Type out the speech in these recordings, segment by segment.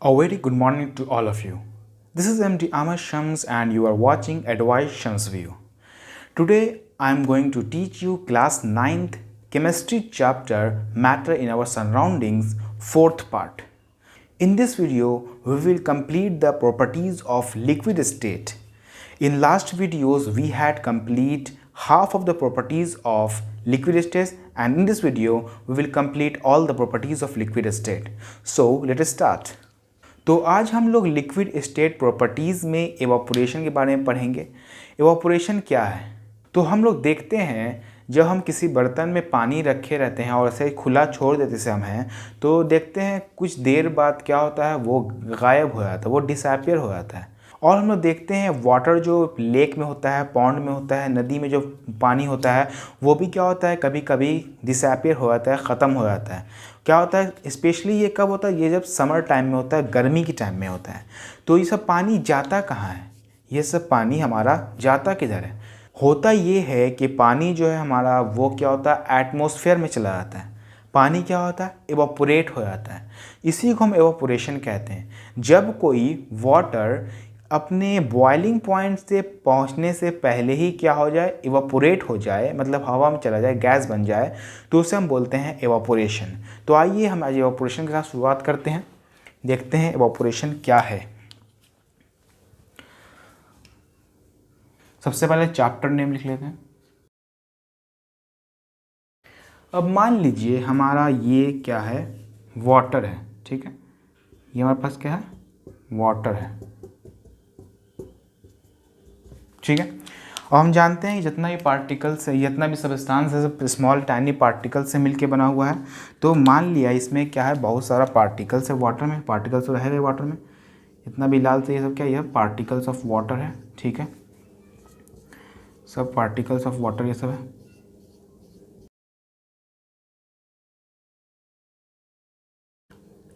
A very good morning to all of you. This is MD Amar Shams and you are watching Advice Shams View. Today I am going to teach you class 9th chemistry chapter Matter in Our Surroundings 4th part. In this video we will complete the properties of liquid state. In last videos we had complete half of the properties of liquid state and in this video we will complete all the properties of liquid state. So let us start. तो आज हम लोग liquid state properties में evaporation के बारे में पढ़ेंगे। Evaporation क्या है? तो हम लोग देखते हैं जब हम किसी बर्तन में पानी रखे रहते हैं और ऐसे खुला छोड़ देते से हम हैं तो देखते हैं कुछ देर बाद क्या होता है, वो गायब हो जाता है, वो डिसअपीयर हो जाता है। और हम लोग देखते हैं वाटर जो लेक में होता है, पॉन्ड में होता है, नदी में जो पानी होता है वो भी क्या होता है, कभी कभी डिसअपीयर हो जाता है, ख़त्म हो जाता है। क्या होता है स्पेशली ये कब होता है, ये जब समर टाइम में होता है, गर्मी के टाइम में होता है। तो ये सब पानी जाता कहाँ है? ये सब पानी हमारा जाता किधर है? होता ये है कि पानी जो है हमारा वो क्या होता है, एटमॉस्फेयर में चला जाता है। पानी क्या होता है, एवापोरेट हो जाता है। इसी को हम एवापोरेशन कहते हैं। जब कोई वाटर अपने बॉइलिंग पॉइंट से पहुंचने से पहले ही क्या हो जाए, इवापोरेट हो जाए, मतलब हवा में चला जाए, गैस बन जाए, तो उसे हम बोलते हैं एवापोरेशन। तो आइए हम आज एवापोरेशन के साथ शुरुआत करते हैं, देखते हैं एवापोरेशन क्या है। सबसे पहले चैप्टर नेम लिख लेते हैं। अब मान लीजिए हमारा ये क्या है, वाटर है, ठीक है। ये हमारे पास क्या है, वाटर है, ठीक है। और हम जानते हैं कि जितना भी पार्टिकल्स है, जितना भी सब्सटेंस है, सब स्मॉल टाइनी पार्टिकल से मिलके बना हुआ है। तो मान लिया इसमें क्या है, बहुत सारा पार्टिकल्स है वाटर में। पार्टिकल्स तो रहेगा वाटर में, इतना भी लाल से ये सब क्या, यह पार्टिकल्स ऑफ वाटर है, ठीक है। सब पार्टिकल्स ऑफ वाटर ये सब है।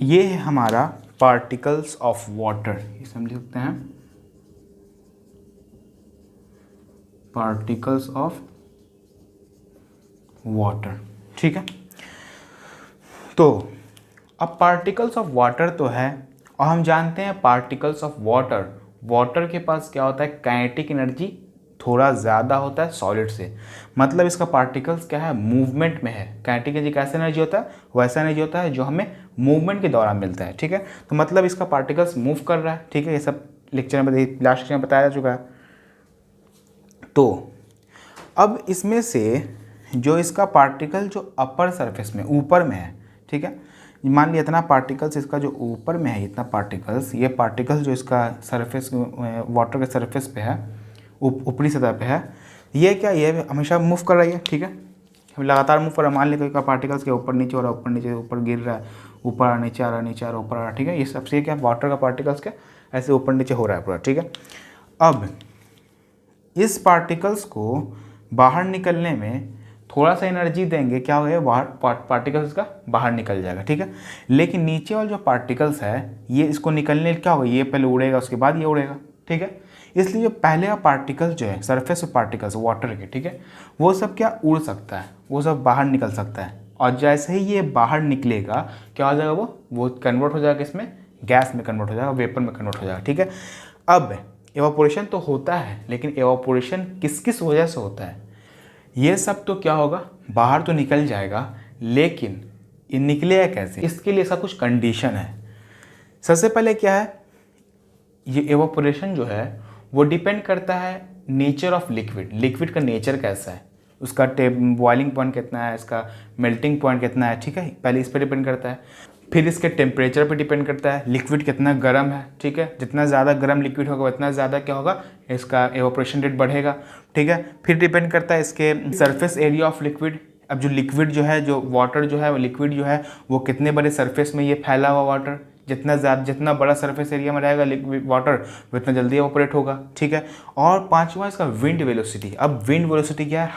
ये है हमारा पार्टिकल्स ऑफ वाटर, ये समझ सकते हैं, पार्टिकल्स ऑफ वाटर, ठीक है। तो अब पार्टिकल्स ऑफ वाटर तो है, और हम जानते हैं पार्टिकल्स ऑफ वाटर, वाटर के पास क्या होता है, काइनेटिक एनर्जी थोड़ा ज़्यादा होता है सॉलिड से। मतलब इसका पार्टिकल्स क्या है, मूवमेंट में है। काइनेटिक एनर्जी कैसा एनर्जी होता है, वैसा एनर्जी होता है जो हमें मूवमेंट के दौरान मिलता है, ठीक है। तो मतलब इसका पार्टिकल्स मूव कर रहा है, ठीक है। ये सब लेक्चर में, लास्ट लेक्चर में बताया जा चुका है। तो अब इसमें से जो इसका पार्टिकल जो अपर सरफेस में ऊपर में है, ठीक है, मान लिया इतना पार्टिकल्स इसका जो ऊपर में है, इतना पार्टिकल्स, ये पार्टिकल्स जो इसका सरफेस वाटर के सरफेस पे है, ऊपरी सतह पे है, ये क्या, ये हमेशा मूव कर रही है, ठीक है, लगातार मूव कर रहा है। मान लिया पार्टिकल्स के ऊपर नीचे हो रहा है, ऊपर नीचे, ऊपर गिर रहा है, ऊपर आ नीचे आ रहा है, नीचे आ रहा है, ऊपर आ रहा है, ठीक है। ये सबसे क्या, वाटर का पार्टिकल्स क्या ऐसे ऊपर नीचे हो रहा है पूरा, ठीक है। अब इस पार्टिकल्स को बाहर निकलने में थोड़ा सा एनर्जी देंगे, क्या होगा, बाहर पार्टिकल्स का बाहर निकल जाएगा, ठीक है। लेकिन नीचे वाले जो पार्टिकल्स है, ये इसको निकलने क्या होगा, ये पहले उड़ेगा, उसके बाद ये उड़ेगा, ठीक है। इसलिए जो पहले का पार्टिकल जो है, सरफेस पार्टिकल्स वाटर के, ठीक है, वो सब क्या उड़ सकता है, वो सब बाहर निकल सकता है। और जैसे ही ये बाहर निकलेगा क्या हो जाएगा, वो कन्वर्ट हो जाएगा, इसमें गैस में कन्वर्ट हो जाएगा, वेपर में कन्वर्ट हो जाएगा, ठीक है। अब एवापोरेशन तो होता है, लेकिन एवापोरेशन किस किस वजह से होता है, ये सब तो क्या होगा, बाहर तो निकल जाएगा, लेकिन ये निकलेगा कैसे, इसके लिए ऐसा कुछ कंडीशन है। सबसे पहले क्या है, ये एवापोरेशन जो है वो डिपेंड करता है नेचर ऑफ लिक्विड। लिक्विड का नेचर कैसा है, उसका बॉइलिंग पॉइंट कितना है, इसका मेल्टिंग पॉइंट कितना है, ठीक है, पहले इस पर डिपेंड करता है। फिर इसके टेम्परेचर पे डिपेंड करता है, लिक्विड कितना गर्म है, ठीक है। जितना ज़्यादा गर्म लिक्विड होगा उतना ज़्यादा क्या होगा, इसका एवापोरेशन रेट बढ़ेगा, ठीक है। फिर डिपेंड करता है इसके सरफेस एरिया ऑफ लिक्विड। अब जो लिक्विड जो है, जो वाटर जो है, वो लिक्विड जो है वो कितने बड़े सरफेस में ये फैला हुआ वाटर, जितना बड़ा सरफेस एरिया में रहेगा लिक्विड वाटर उतना जल्दी एवापोरेट होगा, ठीक है। और पांचवा इसका विंड वेलोसिटी। अब विंड वेलोसिटी क्या है,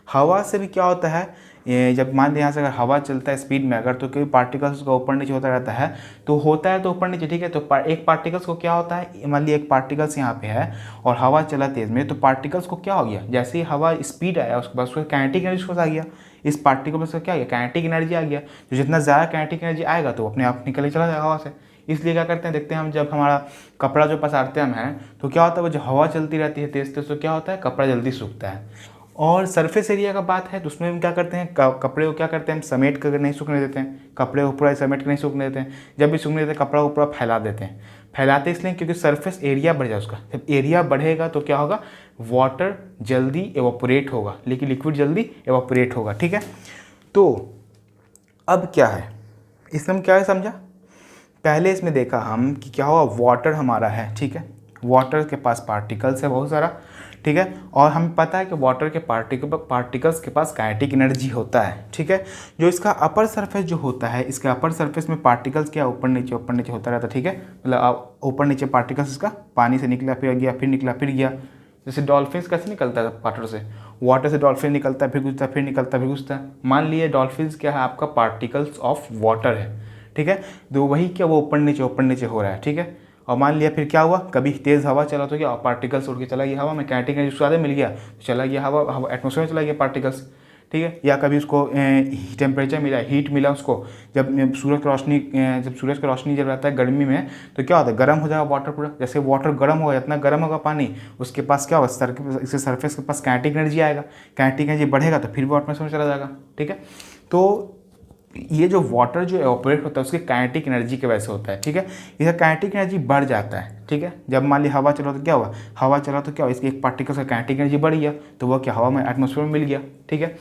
हवा से भी क्या होता है, जब मान लीजिए यहाँ से अगर हवा चलता है स्पीड में, अगर तो कोई पार्टिकल्स का ऊपर नीचे होता रहता है, तो होता है तो ऊपर नीचे, ठीक है। तो एक पार्टिकल्स को क्या होता है, मान लीजिए एक पार्टिकल्स यहाँ पे है और हवा चला तेज़ में, तो पार्टिकल्स को क्या हो गया, जैसे ही हवा स्पीड आया उसके बाद उसका काइनेटिक एनर्जी आ गया, इस पार्टिकल में क्या आ गया, काइनेटिक एनर्जी आ गया। तो जितना ज़्यादा काइनेटिक एनर्जी आएगा तो अपने आप निकल चला जाएगा हवा से। इसलिए क्या करते हैं, देखते हैं हम जब हमारा कपड़ा जो पसारते हम हैं तो क्या होता है, वो जो हवा चलती रहती है तेज़ तेज़, तो क्या होता है, कपड़ा जल्दी सूखता है। और सरफेस एरिया का बात है तो उसमें हम क्या करते हैं, कपड़े को क्या करते हैं, हम समेट कर नहीं सूखने देते हैं, कपड़े को पूरा समेट कर नहीं सूखने देते हैं। जब भी सूखने देते हैं कपड़ा को पूरा फैला देते हैं। फैलाते इसलिए क्योंकि सरफेस एरिया बढ़ जाए उसका। जब एरिया बढ़ेगा तो क्या होगा, वाटर जल्दी एवापोरेट होगा, लेकिन लिक्विड जल्दी एवापोरेट होगा। ठीक है, तो अब क्या है इसमें, हम क्या समझा, पहले इसमें देखा हम कि क्या हुआ, वाटर हमारा है। ठीक है, वाटर के पास पार्टिकल्स है बहुत सारा। ठीक है, और हमें पता है कि वाटर के पार्टिकल्स के पास काइनेटिक एनर्जी होता है। ठीक है, जो इसका अपर सरफेस जो होता है, इसके अपर सरफेस में पार्टिकल्स क्या ऊपर नीचे होता रहता है। ठीक है, मतलब ऊपर नीचे पार्टिकल्स इसका पानी से निकला फिर गया, फिर निकला फिर गया। जैसे डॉल्फिन कैसे निकलता है वाटर से डॉल्फिन निकलता है, फिर घुसता है, फिर निकलता है, फिर घुसता है। मान लिए डॉल्फिन क्या है, आपका पार्टिकल्स ऑफ वाटर है। ठीक है, तो वही क्या, वो ऊपर नीचे हो रहा है। ठीक है, और मान लिया फिर क्या हुआ, कभी तेज़ हवा चला तो क्या, पार्टिकल्स उड़ के चला गया हवा में, काइनेटिक एनर्जी ज़्यादा मिल गया तो चला गया हवा एटमॉस्फेयर में चला गया पार्टिकल्स। ठीक है, या कभी उसको टेम्परेचर मिला, हीट मिला उसको, जब सूरज की रोशनी जब रहता है गर्मी में तो क्या होता है, गर्म हो जाएगा वाटर पूरा। जैसे वाटर गर्म होगा, जितना गर्म होगा पानी, उसके पास क्या होगा, इसके सरफेस के पास काइनेटिक एनर्जी आएगा। काइनेटिक एनर्जी बढ़ेगा तो फिर वो एटमॉस्फेयर में चला जाएगा। ठीक है, तो ये जो वाटर जो एवापोरेट होता है उसकी काइनेटिक एनर्जी की वजह से होता है। ठीक है, इसका काइनेटिक एनर्जी बढ़ जाता है। ठीक है, जब मान लिया हवा चला तो क्या हुआ, हवा चला तो क्या हुआ, इसकी एक पार्टिकल का काइनेटिक एनर्जी बढ़ गया तो वह क्या, हवा में एटमॉस्फेयर में मिल गया। ठीक है,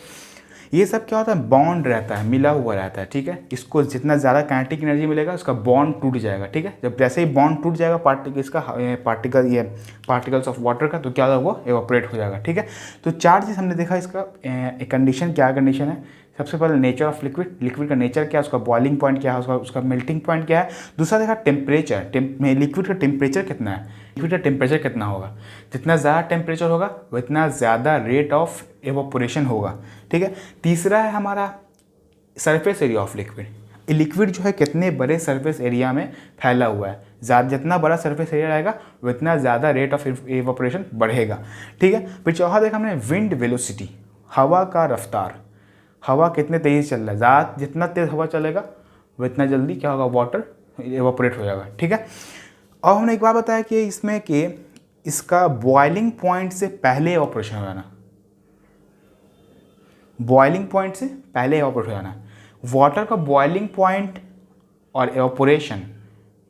ये सब क्या होता है, बॉन्ड रहता है, मिला हुआ रहता है। ठीक है, इसको जितना ज़्यादा काइनेटिक एनर्जी मिलेगा उसका बॉन्ड टूट जाएगा। ठीक है, जब जैसे ही बॉन्ड टूट जाएगा पार्टिकल्स ऑफ वाटर का, तो क्या होगा, वो एवापोरेट हो जाएगा। ठीक है, तो चार चीज़ हमने देखा इसका कंडीशन, क्या कंडीशन है। सबसे पहले नेचर ऑफ लिक्विड का नेचर क्या है, उसका बॉइलिंग पॉइंट क्या है, उसका मेल्टिंग पॉइंट क्या है। दूसरा देखा टेम्परेचर, लिक्विड का टेम्परेचर कितना है, लिक्विड का टेम्परेचर कितना होगा, जितना ज़्यादा टेम्परेचर होगा उतना ज़्यादा रेट ऑफ एवापोरेशन होगा। ठीक है, तीसरा है हमारा सरफेस एरिया ऑफ लिक्विड जो है कितने बड़े सरफेस एरिया में फैला हुआ है। जितना बड़ा सरफेस एरिया रहेगा उतना ज़्यादा रेट ऑफ एवापोरेशन बढ़ेगा। ठीक है, फिर चौथा देखा हमने विंड वेलोसिटी, हवा का रफ्तार, हवा कितने तेज़ चल रहा है, जितना तेज़ हवा चलेगा वो इतना जल्दी क्या होगा, वाटर एवापोरेट हो जाएगा। ठीक है, और हमने एक बात बताया कि इसमें कि इसका बॉइलिंग पॉइंट से पहले एवापोरेशन हो जाना, बॉइलिंग पॉइंट से पहले एवापोरेट हो जाना। वाटर का बॉइलिंग पॉइंट और एवापोरेशन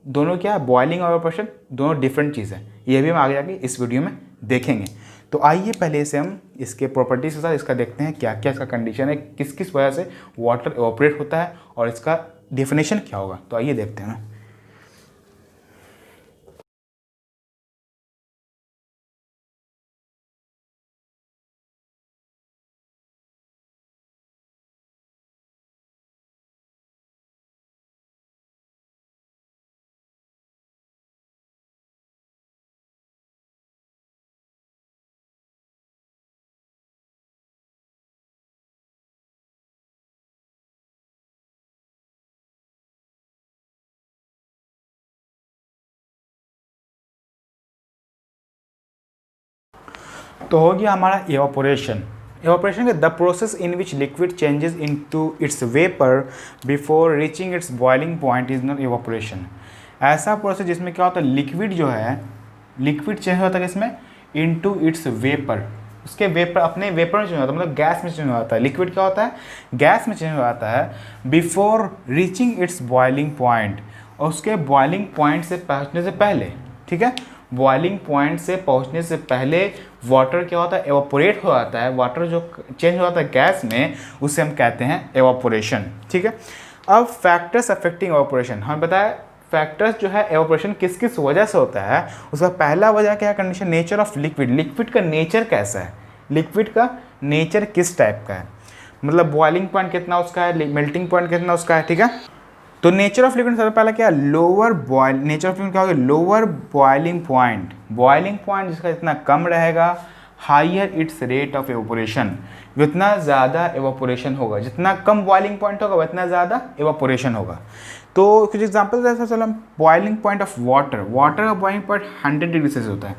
दोनों क्या है, बॉइलिंग और एवापोरेशन दोनों डिफरेंट चीज़ है। ये भी हम आगे जाके इस वीडियो में देखेंगे। तो आइए पहले से हम इसके प्रॉपर्टीज के साथ इसका देखते हैं क्या क्या इसका कंडीशन है, किस किस वजह से वाटर एवापोरेट होता है और इसका डेफिनेशन क्या होगा। तो आइए देखते हैं। तो हो गया हमारा एवापोरेशन। एवापोरेशन का the process in which liquid changes into its vapour before reaching it's boiling point is not evaporation. ऐसा प्रोसेस जिसमें क्या होता है, लिक्विड जो है, लिक्विड चेंज होता है किसमें, इनटू इट्स वेपर, उसके वेपर, अपने वेपर में चेंज होता है, मतलब गैस में चेंज हो जाता है। लिक्विड क्या होता है, गैस में चेंज हो जाता है before reaching it's boiling point, और उसके बॉइलिंग पॉइंट से पहुँचने से पहले। ठीक है, बॉइलिंग पॉइंट से पहुंचने से पहले वाटर क्या होता है, एवापोरेट हो जाता है। वाटर जो चेंज हो जाता है गैस में, उसे हम कहते हैं एवापोरेशन। ठीक है, अब फैक्टर्स अफेक्टिंग एवापोरेशन, हमें बताया फैक्टर्स जो है एवापोरेशन किस किस वजह से होता है। उसका पहला वजह क्या है, कंडीशन, नेचर ऑफ लिक्विड का नेचर कैसा है, लिक्विड का नेचर किस टाइप का है, मतलब बॉइलिंग पॉइंट कितना उसका है, मेल्टिंग पॉइंट कितना उसका है। ठीक है, तो नेचर ऑफ लिक्विड सबसे पहला क्या, lower boil, nature of liquid क्या होगा, lower boiling point, boiling point जिसका जितना कम रहेगा, higher its rate of evaporation, जितना ज़्यादा एवापोरेशन होगा, जितना कम बॉइलिंग पॉइंट होगा उतना ज़्यादा एवापोरेशन होगा। तो कुछ एग्जांपल जैसे चलो, boiling point of water, water का बॉइलिंग पॉइंट 100 डिग्री सेल्सियस होता है।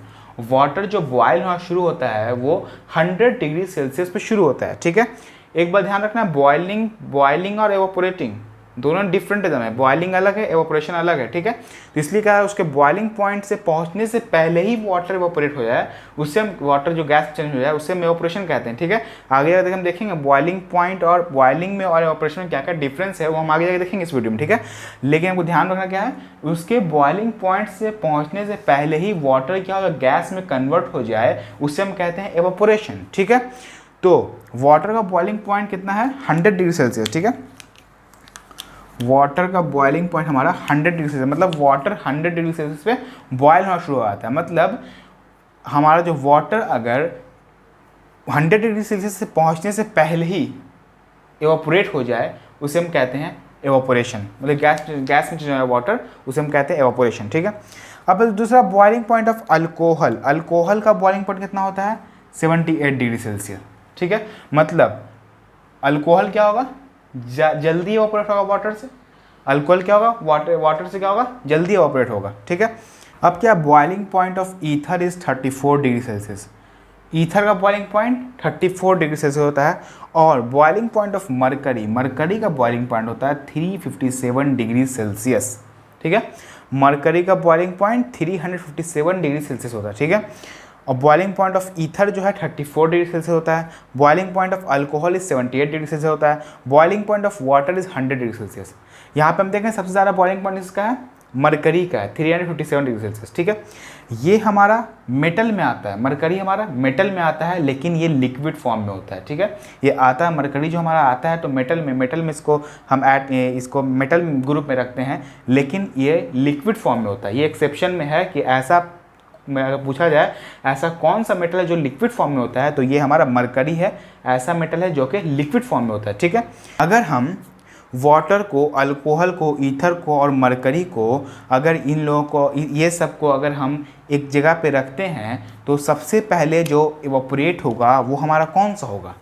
वाटर जो बॉयल होना शुरू होता है वो 100 डिग्री सेल्सियस पे शुरू होता है। ठीक है, एक बार ध्यान रखना, बॉइलिंग और एवापोरेटिंग दोनों डिफरेंट एकदम है, बॉइलिंग अलग है, एवापोरेशन अलग है, ठीक है। तो इसलिए क्या है, उसके बॉइलिंग पॉइंट से पहुंचने से पहले ही वाटर एवापोरेट हो जाए, उससे हम वाटर जो गैस चेंज हो जाए उससे हम एवापोरेशन कहते हैं, ठीक है। आगे जाकर हम देखेंगे बॉइलिंग पॉइंट और बॉइलिंग में और एवापोरेशन में क्या क्या डिफरेंस है, वो हम आगे जाकर देखेंगे इस वीडियो में, ठीक है। लेकिन हमको ध्यान रखना क्या है, उसके बॉइलिंग पॉइंट से पहुंचने से पहले ही वाटर क्या होगा, गैस में कन्वर्ट हो जाए, उससे हम कहते हैं एवापोरेशन, ठीक है। तो वाटर का बॉइलिंग पॉइंट कितना है, 100 डिग्री सेल्सियस, ठीक है। वाटर का बॉइलिंग पॉइंट हमारा 100 डिग्री सेल्सियस, मतलब वाटर 100 डिग्री सेल्सियस पे बॉयल होना शुरू हो जाता है। मतलब हमारा जो वाटर अगर 100 डिग्री सेल्सियस से पहुंचने से पहले ही एवापोरेट हो जाए, उसे हम कहते हैं एवापोरेशन, मतलब गैस में जो है वाटर, उसे हम कहते हैं एवापोरेशन, ठीक है। अब दूसरा boiling point of alcohol, alcohol का बॉइलिंग पॉइंट कितना होता है, 78 डिग्री सेल्सियस, ठीक है। मतलब अल्कोहल क्या होगा, जल्दी एवापोरेट होगा वाटर से, अल्कोहल क्या होगा, वाटर से क्या होगा, जल्दी एवापोरेट होगा, ठीक है। अब क्या boiling point of ether is 34 degree Celsius, ether का बॉइलिंग पॉइंट 34 डिग्री सेल्सियस होता है। और boiling point of mercury, mercury का बॉइलिंग पॉइंट होता है 357 डिग्री सेल्सियस, ठीक है। मरकरी का बॉइलिंग पॉइंट 357 डिग्री सेल्सियस होता है, ठीक है। और बॉइलिंग पॉइंट ऑफ ईथर जो है 34 डिग्री सेल्सियस होता है। Boiling point of alcohol is 78 degree Celsius होता है। Boiling point of water is 100 degree Celsius. यहाँ पे हम देखें सबसे ज़्यादा बॉइलिंग पॉइंट इसका है मरकरी का है, 357 डिग्री सेल्सियस, ठीक है। ये हमारा मेटल में आता है, मरकरी हमारा मेटल में आता है, लेकिन ये लिक्विड फॉर्म में होता है, ठीक है। ये आता है मरकरी जो हमारा आता है तो मेटल में इसको हम इसको मेटल ग्रुप में रखते हैं, लेकिन ये लिक्विड फॉर्म में होता है। ये एक्सेप्शन में है कि ऐसा में अगर पूछा जाए ऐसा कौन सा मेटल है जो लिक्विड फॉर्म में होता है, तो ये हमारा मरकरी है, ऐसा मेटल है जो कि लिक्विड फॉर्म में होता है, ठीक है। अगर हम वाटर को, अल्कोहल को, ईथर को और मरकरी को, अगर इन लोगों को, ये सब को अगर हम एक जगह पे रखते हैं तो सबसे पहले जो इवापोरेट होगा वो हमारा कौन सा होगा,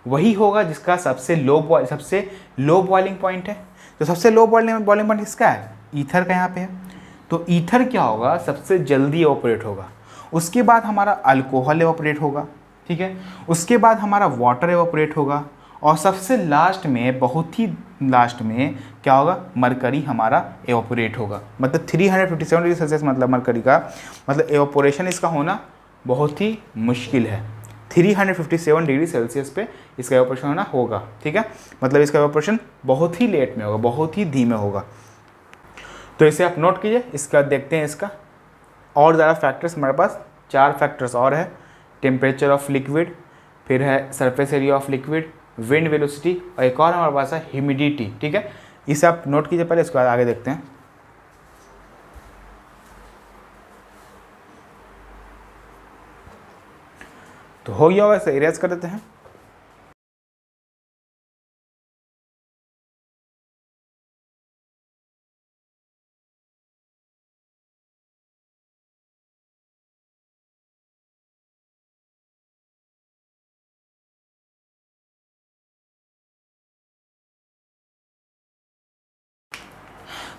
वही होगा जिसका सबसे लो बॉइलिंग पॉइंट है। तो सबसे लो बॉइलिंग पॉइंट किसका है, ईथर का यहाँ पे है। तो ईथर क्या होगा, सबसे जल्दी इवापोरेट होगा। उसके बाद हमारा अल्कोहल इवापोरेट होगा, ठीक है। उसके बाद हमारा वाटर इवापोरेट होगा और सबसे लास्ट में, बहुत ही लास्ट में क्या होगा, मरकरी हमारा एवापोरेट होगा। मतलब 357 डिग्री सेल्सियस मतलब मरकरी का, मतलब एवापोरेशन इसका होना बहुत ही मुश्किल है। 357 डिग्री सेल्सियस पे इसका एवापोरेशन होना होगा, ठीक है। मतलब इसका एवापोरेशन बहुत ही लेट में होगा, बहुत ही धीमे होगा। तो इसे आप नोट कीजिए। इसका देखते हैं इसका और ज़्यादा फैक्टर्स, हमारे पास 4 फैक्टर्स और है। टेम्परेचर ऑफ लिक्विड, फिर है surface area of liquid, wind velocity, और एक और हमारे पास है ह्यूमिडिटी, ठीक है। इसे आप नोट कीजिए पहले, इसके बाद आगे देखते हैं। तो हो गया होगा, इसे इरेज कर देते हैं।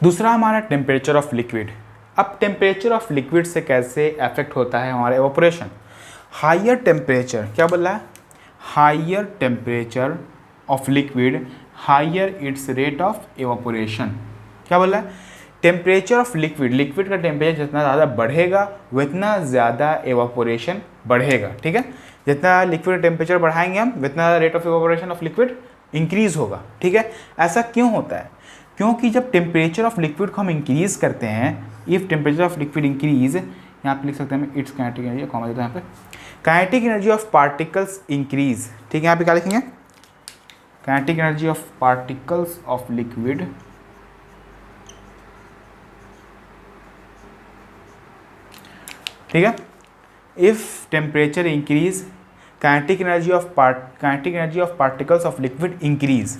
दूसरा हमारा टेम्परेचर ऑफ लिक्विड। अब टेम्परेचर ऑफ लिक्विड से कैसे अफेक्ट होता है हमारा एवापोरेशन। हायर टेम्परेचर, क्या बोला है, higher temperature of liquid higher its rate of evaporation. क्या बोला है, टेम्परेचर ऑफ लिक्विड, लिक्विड का टेम्परेचर जितना ज़्यादा बढ़ेगा उतना ज़्यादा एवापोरेशन बढ़ेगा, ठीक है। जितना लिक्विड टेम्परेचर बढ़ाएंगे हम, उतना rate of evaporation of liquid increase होगा, ठीक है। ऐसा क्यों होता है, क्योंकि जब टेम्परेचर ऑफ लिक्विड को हम इंक्रीज करते हैं, if temperature of liquid increase, यहाँ पे लिख सकते हैं इट्स काइनेटिक एनर्जी, कॉमा देता है यहाँ पे, kinetic energy of particles increase, ठीक है। यहाँ पे क्या लिखेंगे, kinetic energy of particles of liquid ठीक है। If temperature increase, kinetic energy of particles of liquid increase.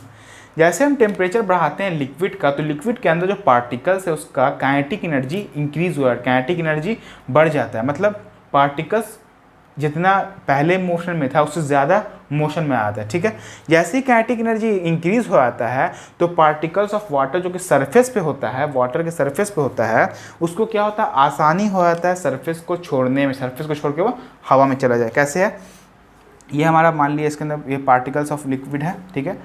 जैसे हम टेम्परेचर बढ़ाते हैं लिक्विड का, तो लिक्विड के अंदर जो पार्टिकल्स है उसका काइनेटिक एनर्जी इंक्रीज हुआ है, काइनेटिक एनर्जी बढ़ जाता है। मतलब पार्टिकल्स जितना पहले मोशन में था उससे ज़्यादा मोशन में आता है, ठीक है। जैसे ही काइनेटिक एनर्जी इंक्रीज हो जाता है तो पार्टिकल्स ऑफ वाटर जो कि सरफेस पे होता है, वाटर के सरफेस पे होता है, उसको क्या होता है, आसानी हो जाता है सरफेस को छोड़ने में, सरफेस को छोड़ के वो हवा में चला जाए। कैसे है, ये हमारा मान लिया इसके अंदर ये पार्टिकल्स ऑफ लिक्विड है, ठीक है।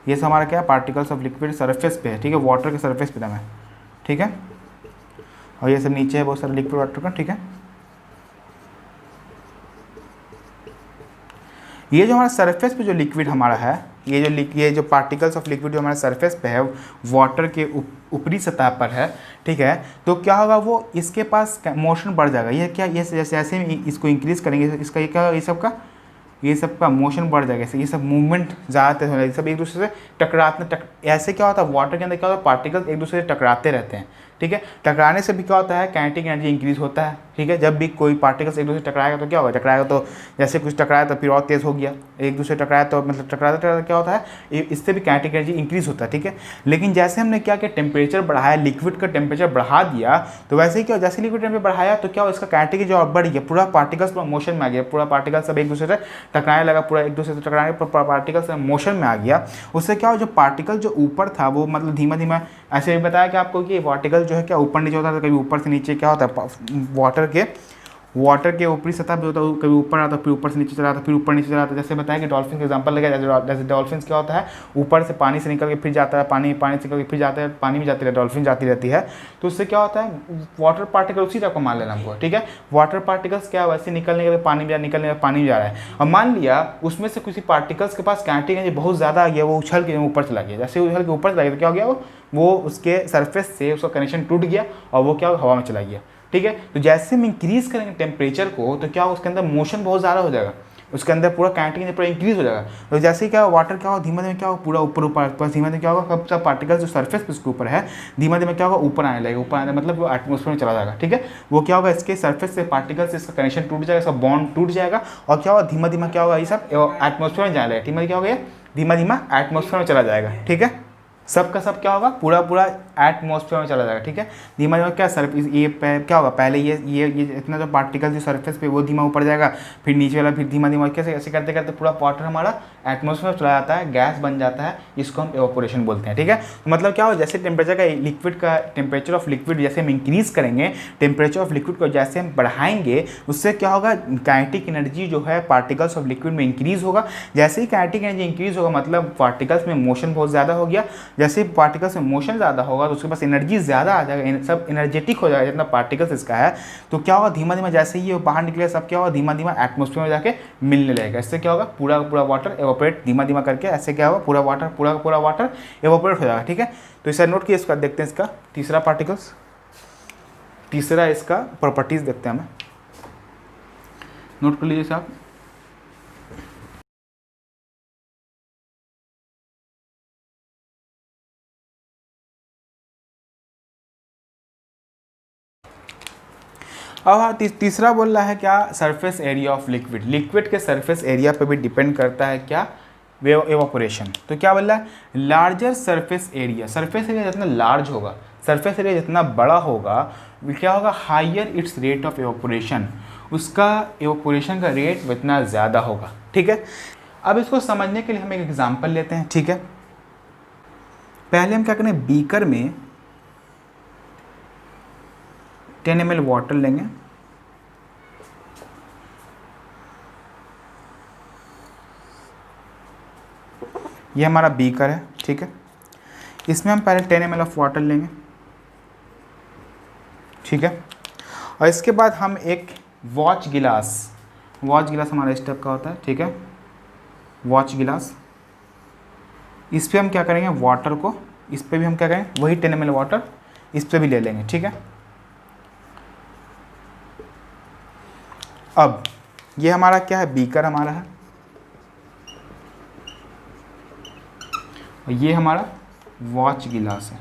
ये सब हमारा क्या है, पार्टिकल्स ऑफ लिक्विड सरफेस पे है, ठीक है, वाटर के सरफेस पे दम है, ठीक है। और ये सब नीचे है बहुत सारा लिक्विड वाटर का, ठीक है। ये जो हमारा सरफेस पे जो लिक्विड हमारा है, ये जो पार्टिकल्स ऑफ लिक्विड जो हमारे सरफेस पे है, वाटर के ऊपरी सतह पर है, ठीक है। तो क्या होगा, वो इसके पास मोशन बढ़ जाएगा। ये क्या, ये जैसे जैसे हम इसको इंक्रीज़ करेंगे, इसका ये क्या होगा, ये सब का मोशन बढ़ जाएगा, ये सब मूवमेंट ज़्यादातर हो जाएगा, सब एक दूसरे से टकराते ऐसे क्या होता है, वाटर के अंदर क्या होता है, पार्टिकल्स एक दूसरे से टकराते रहते हैं, ठीक है। टकराने से भी क्या होता है, काइनेटिक एनर्जी इंक्रीज होता है, ठीक है। जब भी कोई पार्टिकल्स एक दूसरे से टकराएगा तो क्या होगा, टकराएगा तो जैसे कुछ टकराया तो फिर और तेज़ हो गया, एक दूसरे से टकराया तो मतलब टकराता क्या होता है, इससे भी काइनेटिक एनर्जी इंक्रीज होता है, ठीक है। लेकिन जैसे हमने क्या किया, टेम्परेचर बढ़ाया, लिक्विड का टेम्परेचर बढ़ा दिया, तो वैसे ही क्या, जैसे लिक्विड टेम्परेचर बढ़ाया तो क्या हो, इसका काइनेटिक जो बढ़ गया, पूरा पार्टिकल्स मोशन में आ गया, पूरा पार्टिकल सब एक दूसरे से टकराने लगा, पूरा एक दूसरे से टकराने पार्टिकल्स मोशन में आ गया। उससे क्या हो, जो पार्टिकल जो ऊपर था वो मतलब धीमा धीमा, ऐसे भी बताया कि आपको कि पार्टिकल जो है क्या ऊपर नीचे होता है, कभी ऊपर से नीचे क्या होता है, वाटर के ऊपरी सतह पे होता है, कभी ऊपर आता है फिर ऊपर से नीचे चला आता है, फिर ऊपर नीचे चला आता है। जैसे बताया कि डॉल्फिन का एग्जांपल लगा, जैसे डॉल्फिन क्या होता है, ऊपर से पानी से निकल के फिर जाता है, पानी से निकल के फिर जाता है, पानी में जाती है, डॉल्फिन जाती रहती है। तो उससे क्या होता है, वाटर पार्टिकल उसी टाइप को मान लेना हमको, ठीक है। वाटर पार्टिकल्स क्या वैसे निकलने के पानी में जा रहा है, और मान लिया उसमें से किसी पार्टिकल्स के पास काइनेटिक एनर्जी बहुत ज़्यादा आ गया, वो उछल के ऊपर चला गया। जैसे उछल के ऊपर चला गया तो क्या हो गया, वो उसके सरफेस से उसका कनेक्शन टूट गया और वो क्या हवा में चला गया, ठीक है। तो जैसे हम इंक्रीज़ करेंगे टेम्परेचर को तो क्या हो, उसके अंदर मोशन बहुत ज़्यादा हो जाएगा, उसके अंदर पूरा काइनेटिक एनर्जी पूरा इंक्रीज हो जाएगा। तो जैसे ही क्या वाटर क्या होगा, धीमे धीमे क्या होगा, पूरा ऊपर धीमे धीमे क्या होगा, कब सब पार्टिकल्स जो सरफेस पे उसके ऊपर है धीमे धीमे क्या होगा, ऊपर आने लगेगा, ऊपर आने मतलब वो एटमॉस्फेयर में चला जाएगा, ठीक है। वो क्या होगा, इसके सरफेस से पार्टिकल्स से इसका कनेक्शन टूट जाएगा, इसका बॉन्ड टूट जाएगा, और क्या होगा, धीमा धीमा क्या होगा, ये सब एटमॉस्फेयर में जाने लगेगा, धीमा क्या होगा, धीमा धीमा एटमॉस्फेयर में चला जाएगा, ठीक है। सब का सब क्या होगा, पूरा पूरा एटमॉस्फेयर में चला जाएगा, ठीक है। धीमा धीमा क्या क्या होगा, पहले ये इतना जो पार्टिकल जो सरफेस पे वो धीमा ऊपर जाएगा, फिर नीचे वाला फिर धीमा धीमा कैसे ऐसे करते करते पूरा वाटर हमारा एटमॉस्फेयर में चला जाता है, गैस बन जाता है, इसको हम एवापोरेशन बोलते हैं, ठीक है। तो मतलब क्या होगा, जैसे टेम्परेचर का लिक्विड का टेम्परेचर ऑफ लिक्विड जैसे हम इंक्रीज़ करेंगे, टेम्परेचर ऑफ लिक्विड को जैसे हम बढ़ाएंगे, उससे क्या होगा, काइनेटिक एनर्जी जो है पार्टिकल्स ऑफ लिक्विड में इंक्रीज़ होगा। जैसे ही काइनेटिक एनर्जी इंक्रीज़ होगा मतलब पार्टिकल्स में मोशन बहुत ज़्यादा हो गया, जैसे पार्टिकल्स में मोशन ज़्यादा होगा तो उसके पास एनर्जी ज़्यादा आ जाएगा, सब एनर्जेटिक हो जाएगा जितना पार्टिकल्स इसका है। तो क्या होगा, धीमा धीमा जैसे ही ये बाहर निकलेगा सब क्या होगा, धीमा धीमा एटमॉस्फेयर में जाके मिलने लगेगा। इससे क्या होगा, पूरा पूरा वाटर एवापोरेट धीमा धीमा करके, ऐसे क्या होगा, पूरा वाटर एवापोरेट हो जाएगा, ठीक है। तो इसे नोट किए, इसका देखते हैं, इसका तीसरा इसका प्रॉपर्टीज़ देखते हैं, हमें नोट कर लीजिए साहब। अब तीसरा बोल रहा है क्या, सरफेस एरिया ऑफ लिक्विड के सरफेस एरिया पे भी डिपेंड करता है क्या, एवापोरेशन। तो क्या बोल रहा है, लार्जर सरफेस एरिया जितना लार्ज होगा, सरफेस एरिया जितना बड़ा होगा, क्या होगा, higher its rate of evaporation, उसका एवापोरेशन का रेट उतना ज़्यादा होगा, ठीक है। अब इसको समझने के लिए हम एक एग्जांपल लेते हैं, ठीक है। पहले हम क्या करें, बीकर में 10 ml वाटर लेंगे, ये हमारा बीकर है, ठीक है। इसमें हम पहले 10 ml ऑफ वाटर लेंगे, ठीक है। और इसके बाद हम एक वॉच गिलास हमारा इस टाइप का होता है, ठीक है, वॉच गिलास, इस पर हम क्या करेंगे, वाटर को, इस पर भी हम क्या करेंगे, वही 10 ml वाटर इस पर भी ले लेंगे, ठीक है। अब ये हमारा क्या है, बीकर हमारा है, और ये हमारा वॉच गिलास है,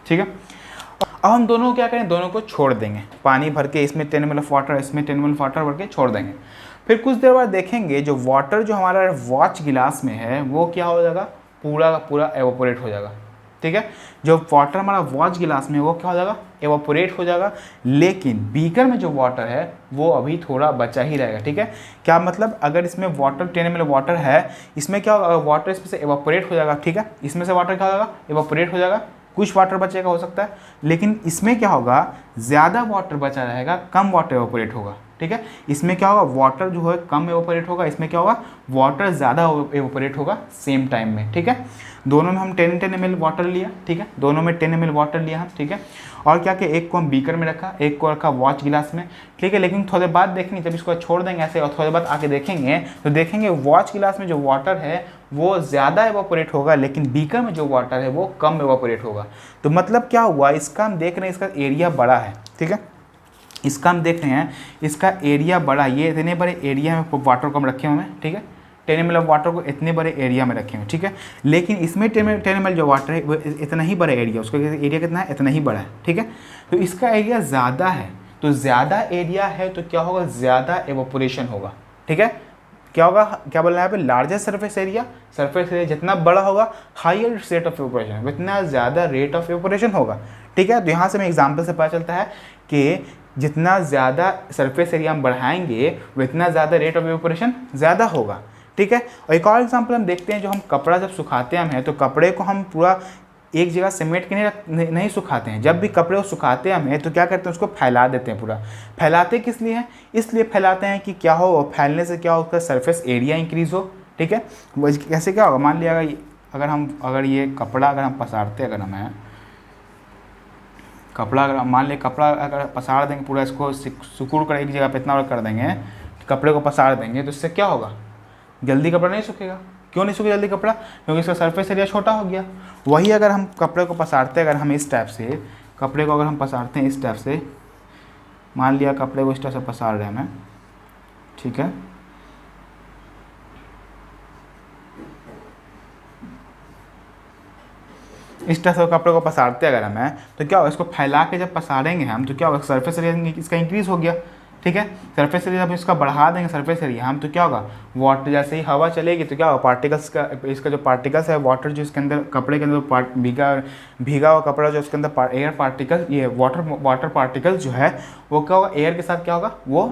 ठीक है। अब हम दोनों को क्या करें, दोनों को छोड़ देंगे, पानी भर के, इसमें 10 ml वाटर, इसमें 10 ml वाटर भर के छोड़ देंगे। फिर कुछ देर बाद देखेंगे जो वाटर जो हमारा वॉच गिलास में है वो क्या हो जाएगा, पूरा पूरा एवापोरेट हो जाएगा, ठीक है। जो वाटर हमारा वॉच गिलास में वो क्या हो जाएगा, एवापोरेट हो जाएगा। लेकिन बीकर में जो वाटर है वो अभी थोड़ा बचा ही रहेगा, ठीक है। क्या मतलब, अगर इसमें वाटर 10 ml वाटर है, इसमें क्या होगा, वाटर इसमें से एवापोरेट हो जाएगा, ठीक है। इसमें से वाटर क्या हो जाएगा, एवापोरेट हो जाएगा, कुछ वाटर बचेगा हो सकता है, लेकिन इसमें क्या होगा, ज़्यादा वाटर बचा रहेगा, कम वाटर एवोपरेट होगा। ठीक है, इसमें क्या होगा, वाटर जो है कम एवोपरेट होगा, इसमें क्या होगा, वाटर ज़्यादा एवोपरेट होगा सेम टाइम में। ठीक है, दोनों में हम 10 ml वाटर लिया। ठीक है, दोनों में 10 ml वाटर लिया हम। ठीक है, और क्या कि एक को हम बीकर में रखा, एक को रखा वॉच गिलास में। ठीक है, लेकिन थोड़े बाद देखेंगे, जब इसको छोड़ देंगे ऐसे और थोड़े बाद आके देखेंगे तो देखेंगे वॉच गिलास में जो वाटर है वो ज़्यादा एवोपरेट होगा, लेकिन बीकर में जो वाटर है वो कम एवोपरेट होगा। तो मतलब क्या हुआ, इसका हम देख रहे हैं इसका एरिया बड़ा है। ठीक है, इसका हम देख रहे हैं इसका एरिया बड़ा, ये इतने बड़े एरिया में वाटर को हम रखे हुए हैं। ठीक है, 10 ml ऑफ वाटर को इतने बड़े एरिया में रखे हुए। ठीक है, लेकिन इसमें 10 ml जो वाटर है वो इतना ही बड़ा एरिया, उसका एरिया कितना है, इतना ही बड़ा है। ठीक है, तो इसका एरिया ज़्यादा है, तो ज़्यादा एरिया है तो क्या होगा, ज़्यादा एवोपोरेशन होगा। ठीक है, क्या होगा, क्या बोलना है यहाँ पे, लार्जेस्ट सरफेस एरिया जितना बड़ा होगा हायर रेट ऑफ एवोपोरेशन, उतना ज़्यादा रेट ऑफ एवोपोरेशन होगा। ठीक है, तो यहाँ से हमें एग्जाम्पल से पता चलता है कि जितना ज़्यादा सरफेस एरिया हम बढ़ाएंगे उतना ज़्यादा रेट ऑफ एवोपोरेशन ज़्यादा होगा। ठीक है, और एक और एग्जाम्पल हम देखते हैं, जो हम कपड़ा जब सुखाते हैं तो कपड़े को हम पूरा एक जगह समेट के नहीं सुखाते हैं। जब भी कपड़े को सुखाते हैं तो क्या करते हैं, उसको फैला देते हैं पूरा। फैलाते किस लिए हैं, इसलिए फैलाते हैं कि क्या हो, फैलने से क्या हो, उसका सरफेस एरिया इंक्रीज़ हो। ठीक है, वो कैसे क्या होगा, मान लिया अगर ये कपड़ा अगर हम पसारते, अगर हमें कपड़ा अगर मान लिया कपड़ा अगर पसार देंगे पूरा, इसको सिकुड़ कर एक जगह पे इतना कर देंगे, कपड़े को पसार देंगे, तो इससे क्या होगा, जल्दी कपड़ा नहीं सूखेगा। क्यों नहीं सूखेगा जल्दी कपड़ा, क्योंकि इसका सरफेस एरिया छोटा हो गया। वही अगर हम कपड़े को पसारते हैं, अगर हम इस टाइप से कपड़े को अगर हम पसारते हैं इस टाइप से, मान लिया कपड़े को इस टाइप से पसार रहे हैं हमें। ठीक है, इस तरह से कपड़े को पसारते अगर हमें, तो क्या होगा, इसको फैला के जब पसारेंगे हम तो क्या होगा, सरफेस एरिया इसका इंक्रीज़ हो गया। ठीक है, सरफेस एरिया जब इसका बढ़ा देंगे सरफेस एरिया हम, तो क्या होगा, वाटर जैसे ही हवा चलेगी तो क्या होगा, पार्टिकल्स का इसका जो पार्टिकल्स है वाटर जो इसके अंदर कपड़े के अंदर भीगा हुआ कपड़ा जो उसके अंदर एयर पार्टिकल, ये वाटर पार्टिकल्स जो है वो क्या होगा, एयर के साथ क्या होगा, वो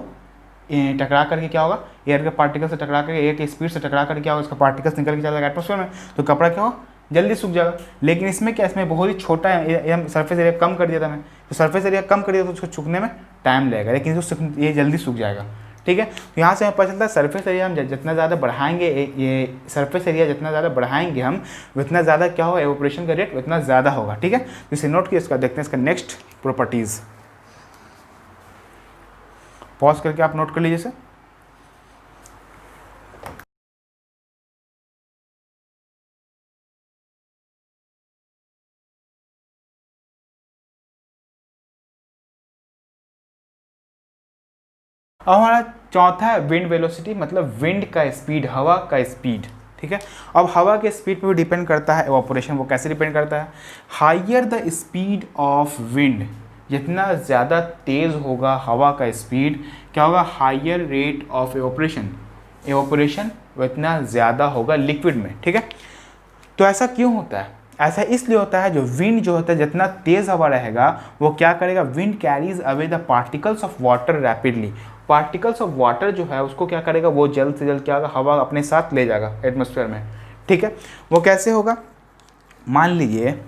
टकरा करके क्या होगा, एयर के पार्टिकल से टकरा करके, एयर की स्पीड से टकरा करके क्या होगा, उसका पार्टिकल्स निकल के चला जाएगा एटमोसफेयर में, तो कपड़ा क्या होगा, जल्दी सूख जाएगा। लेकिन इसमें क्या, इसमें बहुत ही छोटा है, हम सरफेस एरिया कम कर दिया था, मैं तो सरफेस एरिया कम कर दिया तो उसको सूखने में टाइम लगेगा, लेकिन ये जल्दी सूख जाएगा। ठीक है, तो यहाँ से हमें पता चलता है सरफेस एरिया हम जितना ज़्यादा बढ़ाएंगे, ये सरफेस एरिया जितना ज़्यादा बढ़ाएंगे हम उतना ज़्यादा क्या होगा, एवोपोरेशन का रेट उतना ज़्यादा होगा। ठीक है, तो इसे नोट किया, इसका देखते हैं इसका नेक्स्ट प्रॉपर्टीज़। पॉज करके आप नोट कर लीजिए इसे। अब हमारा चौथा है विंड वेलोसिटी, मतलब विंड का स्पीड, हवा का स्पीड। ठीक है, अब हवा के स्पीड पे भी डिपेंड करता है एवापोरेशन। वो कैसे डिपेंड करता है, higher the speed of wind, जितना ज़्यादा तेज़ होगा हवा का स्पीड, क्या होगा, higher rate of evaporation, evaporation उतना ज़्यादा होगा लिक्विड में। ठीक है, तो ऐसा क्यों होता है, ऐसा इसलिए होता है, जो विंड जो होता है जितना तेज़ हवा रहेगा वो क्या करेगा, wind carries away the particles of water rapidly, particles of water जो है उसको क्या करेगा, वो जल्द से जल्द क्या होगा, हवा अपने साथ ले जाएगा एटमॉस्फेयर में। ठीक है, वो कैसे होगा, मान लीजिए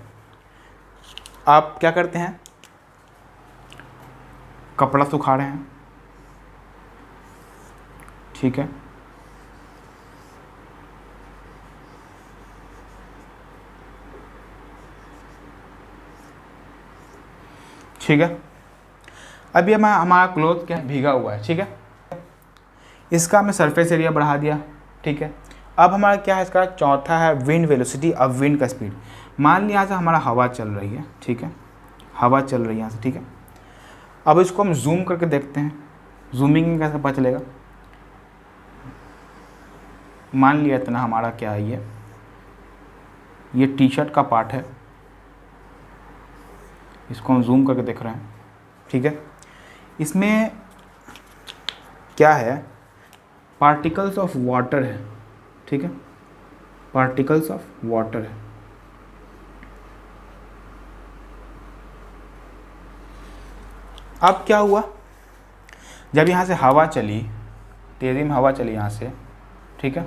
आप क्या करते हैं, कपड़ा सुखा रहे हैं। ठीक है, ठीक है, अभी हमारा क्लोथ क्या भीगा हुआ है। ठीक है, इसका हमने सरफेस एरिया बढ़ा दिया। ठीक है, अब हमारा क्या है, इसका चौथा है विंड वेलोसिटी, अब विंड का स्पीड। मान लिया यहाँ से हमारा हवा चल रही है। ठीक है, हवा चल रही है यहाँ से। ठीक है, अब इसको हम जूम करके देखते हैं, जूमिंग में कैसे पता चलेगा। मान लिया इतना हमारा क्या है, ये टी शर्ट का पार्ट है, इसको हम जूम करके देख रहे हैं। ठीक है, इसमें क्या है, पार्टिकल्स ऑफ वाटर है। ठीक है, पार्टिकल्स ऑफ वाटर है। अब क्या हुआ, जब यहाँ से हवा चली, तेज़ी में हवा चली यहाँ से। ठीक है,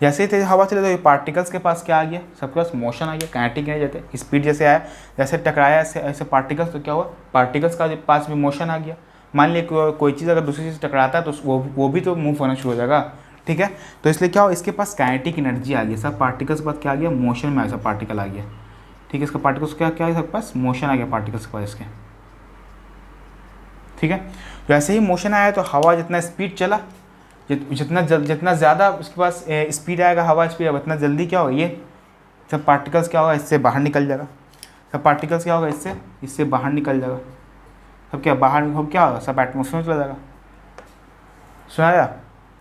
जैसे ही तेज हवा चले तो ये पार्टिकल्स के पास क्या आ गया, सबके पास मोशन आ गया, काइनेटिक एनर्जी जैसे स्पीड जैसे आया, जैसे टकराया ऐसे पार्टिकल्स, तो क्या हुआ, पार्टिकल्स का पास भी मोशन आ गया। मान लिया कोई चीज़ अगर दूसरी चीज़ से टकराता है तो वो भी तो मूव होना शुरू हो जाएगा, ठीक है। तो इसलिए क्या हो, इसके पास काइनेटिक एनर्जी आ गई, सब पार्टिकल्स के पास क्या आ गया, मोशन में आ गया, सब पार्टिकल आ गया, ठीक है। इसका पार्टिकल्स क्या क्या है, सबके पास मोशन आ गया पार्टिकल्स के पास इसके, ठीक है। जैसे ही मोशन आया तो हवा जितना स्पीड चला, जितना ज़्यादा उसके पास स्पीड आएगा, हवा स्पीड आएगा, उतना जल्दी क्या होगा, ये सब पार्टिकल्स क्या होगा, इससे बाहर निकल जाएगा। सब पार्टिकल्स क्या होगा, इससे बाहर निकल जाएगा। सब क्या बाहर हो, क्या होगा, सब एटमोसफेयर में चला जाएगा। सुनाया,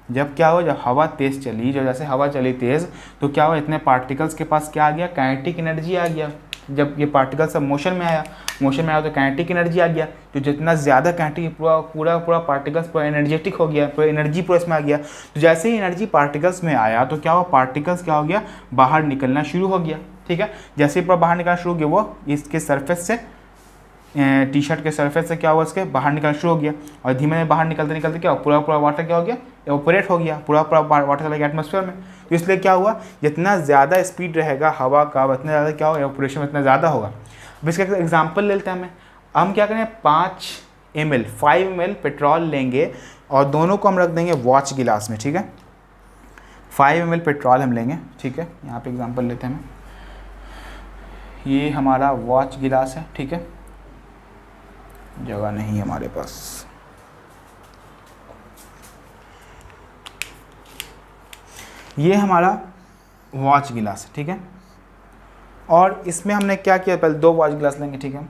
जब क्या हो, जब हवा तेज़ चली, जो जैसे हवा चली तेज़, तो क्या हुआ, इतने पार्टिकल्स के पास क्या आ गया, काइनेटिक एनर्जी आ गया। जब ये पार्टिकल सब मोशन में आया तो काइनेटिक एनर्जी आ गया। तो जितना ज़्यादा काइनेटिक, पूरा पार्टिकल्स पूरा एनर्जेटिक हो गया, पूरा एनर्जी पूरा इसमें आ गया। तो जैसे ही एनर्जी पार्टिकल्स में आया तो क्या हुआ, पार्टिकल्स क्या हो गया, बाहर निकलना शुरू हो गया, ठीक है। जैसे ही पूरा बाहर निकलना शुरू हो गया, वो इसके सरफेस से, टी शर्ट के सरफेस से क्या हुआ, इसके बाहर निकलना शुरू हो गया। और धीमे धीमे बाहर निकलते निकलते क्या हुआ, पूरा वाटर क्या हो गया, एवोपरेट हो गया, पूरा वाटर चला गया एटमॉस्फेयर में। तो इसलिए क्या हुआ, जितना ज़्यादा स्पीड रहेगा हवा का, उतना ज़्यादा क्या होगा, एवोपरेशन इतना ज़्यादा होगा। अब इसका एग्जाम्पल लेते हैं हम क्या करें, 5 ml पेट्रोल लेंगे और दोनों को हम रख देंगे वॉच गिलास में, ठीक है। 5 ml पेट्रोल हम लेंगे, ठीक है। यहाँ पे एग्जाम्पल लेते हैं ये हमारा वॉच गिलास है, ठीक है। जगह नहीं है हमारे पास, ये हमारा वॉच गिलास है, ठीक है। और इसमें हमने क्या किया, पहले 2 वॉच गिलास लेंगे, ठीक है।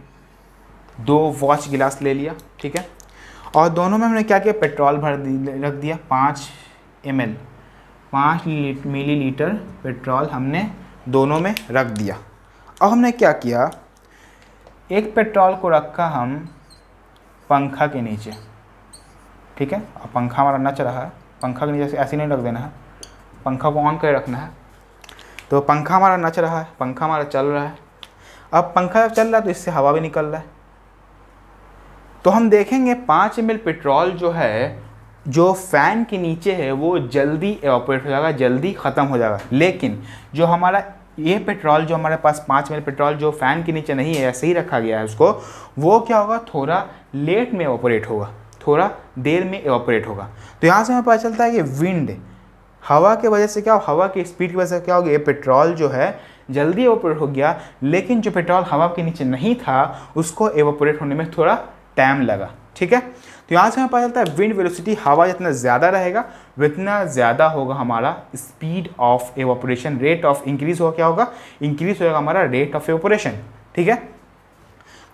2 वॉच गिलास ले लिया, ठीक है। और दोनों में हमने क्या किया, पेट्रोल रख दिया 5 ml, 5 मिलीलीटर पेट्रोल हमने दोनों में रख दिया। अब हमने क्या किया, एक पेट्रोल को रखा हम पंखा के नीचे, ठीक है। अब पंखा हमारा नच रहा है, पंखा के नीचे से ऐसे नहीं रख देना है, पंखा को ऑन करके रखना है। तो पंखा हमारा नच रहा है, पंखा हमारा चल रहा है। अब पंखा जब चल रहा है तो इससे हवा भी निकल रहा है। तो हम देखेंगे 5 ml पेट्रोल जो है, जो फ़ैन के नीचे है, वो जल्दी एवापोरेट हो जाएगा, जल्दी ख़त्म हो जाएगा। लेकिन जो हमारा ये पेट्रोल, जो हमारे पास 5 ml पेट्रोल जो फ़ैन के नीचे नहीं है, ऐसे ही रखा गया है उसको, वो क्या होगा, थोड़ा लेट में एवापोरेट होगा, थोड़ा देर में एवापोरेट होगा। तो यहाँ से हमें पता चलता है कि विंड, हवा के वजह से क्या, हवा की स्पीड की वजह से क्या हो गया, ये पेट्रोल जो है जल्दी एवापोरेट हो गया। लेकिन जो पेट्रोल हवा के नीचे नहीं था, उसको एवापोरेट होने में थोड़ा टाइम लगा, ठीक है। तो यहाँ से हमें पता चलता है विंड वेलोसिटी, हवा जितना ज़्यादा रहेगा उतना ज़्यादा होगा हमारा speed of evaporation, rate of increase होगा, क्या होगा, इंक्रीज होगा हमारा रेट ऑफ एवापोरेशन, ठीक है।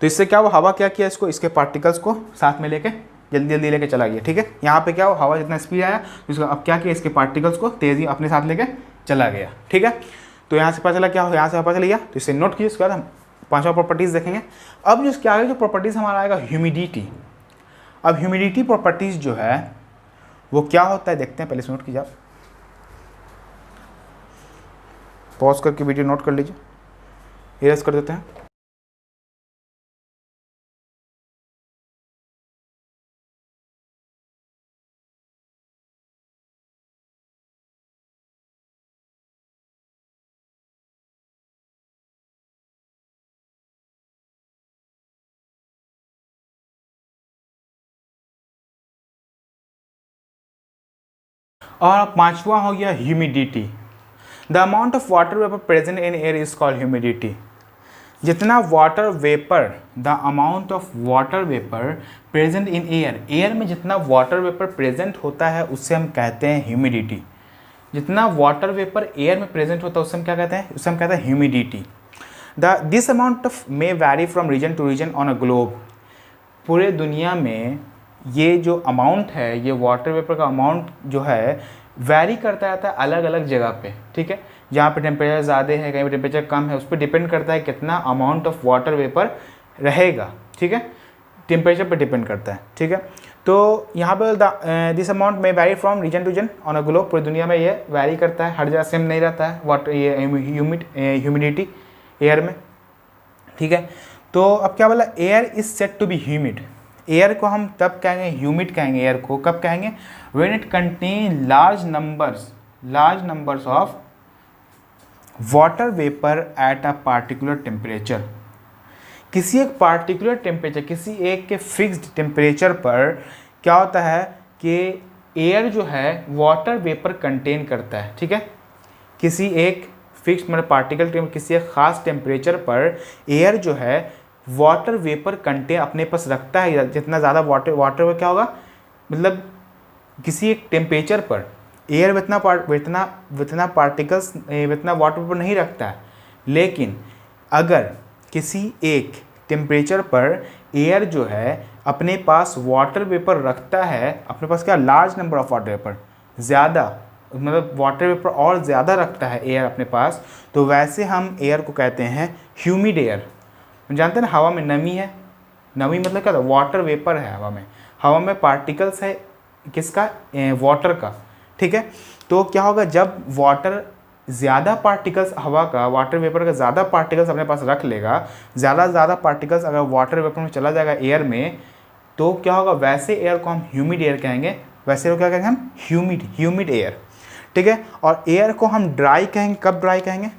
तो इससे क्या हुआ, हवा क्या किया, इसके पार्टिकल्स को साथ में लेके जल्दी जल्दी लेके चला गया, ठीक है। यहाँ पे क्या हुआ, हवा जितना स्पीड आया तो इसका अब क्या किया, इसके पार्टिकल्स को तेज़ी अपने साथ लेके चला गया, ठीक है। तो यहाँ से पता चला क्या हो, यहाँ से पता चल गया। तो इसे नोट कीजिए, उसके बाद हम 5वां प्रॉपर्टीज़ देखेंगे। अब जो इसके आगे जो प्रॉपर्टीज़ हमारा आएगा, ह्यूमिडिटी। अब ह्यूमिडिटी प्रॉपर्टीज़ जो है वो क्या होता है, देखते हैं, पहले से नोट कीजिए, आप पॉज करके वीडियो नोट कर लीजिए, इरेज कर देते हैं। और 5वां हो गया humidity. The amount of water vapour present in air is called humidity. जितना water vapour, the amount of water vapour present in air, air में जितना वाटर वेपर प्रेजेंट होता है उससे हम कहते हैं ह्यूमिडिटी। जितना वाटर वेपर एयर में प्रेजेंट होता है उससे हम क्या कहते हैं, उससे हम कहते हैं humidity. This amount of may vary from region to region on a globe. पूरे दुनिया में ये जो अमाउंट है, ये वाटर वेपर का अमाउंट जो है वैरी करता रहता है अलग अलग जगह पे, ठीक है। जहाँ पे टेम्परेचर ज़्यादा है, कहीं पे टेम्परेचर कम है, उस पर डिपेंड करता है कितना अमाउंट ऑफ वाटर वेपर रहेगा, ठीक है। टेम्परेचर पर डिपेंड करता है, ठीक है। तो यहाँ पर this amount may vary from region to region on a globe. पूरी दुनिया में ये वैरी करता है, हर जगह सेम नहीं रहता है वाटर, ये ह्यूमिडिटी एयर में, ठीक है। तो अब क्या बोला, air is set to be humid. Air को हम तब कहेंगे, ह्यूमिड कहेंगे एयर को, कब कहेंगे, when it contain large numbers large numbers of water vapour at a particular temperature. किसी एक पार्टिकुलर टेम्परेचर, किसी एक के फिक्स्ड टेम्परेचर पर क्या होता है कि एयर जो है वाटर वेपर कंटेन करता है, ठीक है। किसी एक फिक्स मतलब पार्टिकल किसी एक ख़ास टेम्परेचर पर एयर जो है वाटर वेपर कंटेन अपने पास रखता है। जितना ज़्यादा वाटर क्या होगा, मतलब किसी एक टेम्परेचर पर एयर वितना पार्टिकल्स वितना वाटर वेपर नहीं रखता है। लेकिन अगर किसी एक टेम्परेचर पर एयर जो है अपने पास वाटर वेपर रखता है, अपने पास क्या large number of water vapour, ज़्यादा मतलब वाटर वेपर और ज़्यादा रखता है एयर अपने पास, तो वैसे हम एयर को कहते हैं ह्यूमिड एयर। जानते हैं ना, हवा में नमी है, नमी मतलब क्या, वाटर वेपर है हवा में पार्टिकल्स है किसका, वाटर का, ठीक है। तो क्या होगा, जब वाटर ज़्यादा पार्टिकल्स हवा का, वाटर वेपर का ज़्यादा पार्टिकल्स अपने पास रख लेगा, ज़्यादा पार्टिकल्स अगर वाटर वेपर में चला जाएगा एयर में, तो क्या होगा, वैसे एयर को हम ह्यूमिड एयर कहेंगे। वैसे एयर को क्या कहेंगे हम, ह्यूमिड एयर, ठीक है। और एयर को हम ड्राई कहेंगे। कब ड्राई कहेंगे,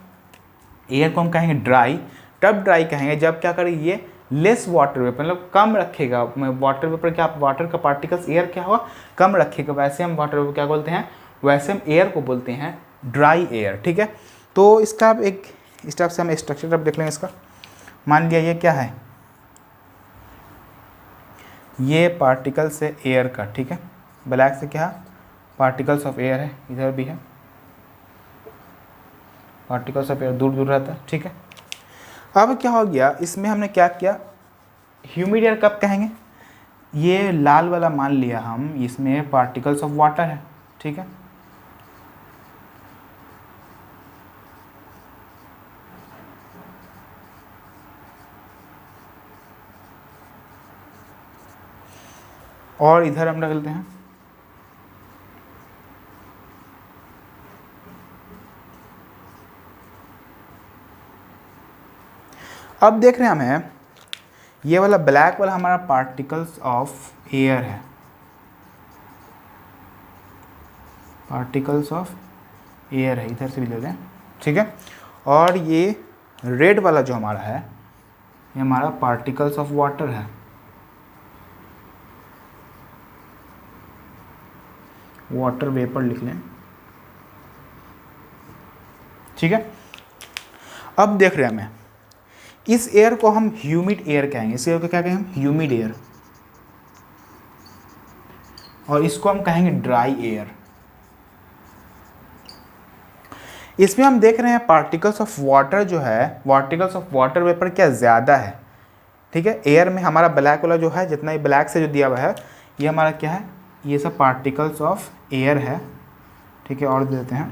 एयर को हम कहेंगे ड्राई, तब ड्राई कहेंगे जब क्या करें, ये लेस वाटर वेपर मतलब कम रखेगा वाटर वेपर, क्या वाटर का पार्टिकल्स एयर क्या होगा, कम रखेगा, वैसे हम वाटर वेपर क्या बोलते हैं, वैसे हम एयर को बोलते हैं ड्राई एयर, ठीक है। तो इसका अब एक स्टेप से हम स्ट्रक्चर अब देख लेंगे इसका। मान लिया ये क्या है, ये पार्टिकल्स है एयर का, ठीक है। ब्लैक से क्या पार्टिकल्स ऑफ एयर है, इधर भी है पार्टिकल्स ऑफ एयर, दूर दूर रहता है, ठीक है। अब क्या हो गया, इसमें हमने क्या किया, ह्यूमिड एयर कब कहेंगे, ये लाल वाला मान लिया हम, इसमें पार्टिकल्स ऑफ वाटर है, ठीक है। और इधर हम रख लेते हैं अब देख रहे हैं हमें, ये वाला ब्लैक वाला हमारा पार्टिकल्स ऑफ एयर है, पार्टिकल्स ऑफ एयर है, इधर से भी ले लें, ठीक है। और ये रेड वाला जो हमारा है, ये हमारा पार्टिकल्स ऑफ वाटर है, वाटर वेपर लिख लें, ठीक है। अब देख रहे हैं हमें, इस एयर को हम ह्यूमिड एयर कहेंगे, इस एयर को क्या कहेंगे हम, ह्यूमिड एयर, और इसको हम कहेंगे ड्राई एयर। इसमें हम देख रहे हैं पार्टिकल्स ऑफ वाटर जो है, पार्टिकल्स ऑफ वाटर वेपर क्या ज़्यादा है, ठीक है। एयर में हमारा ब्लैक वाला जो है, जितना ही ब्लैक से जो दिया हुआ है, ये हमारा क्या है, ये सब पार्टिकल्स ऑफ एयर है, ठीक है। और देते हैं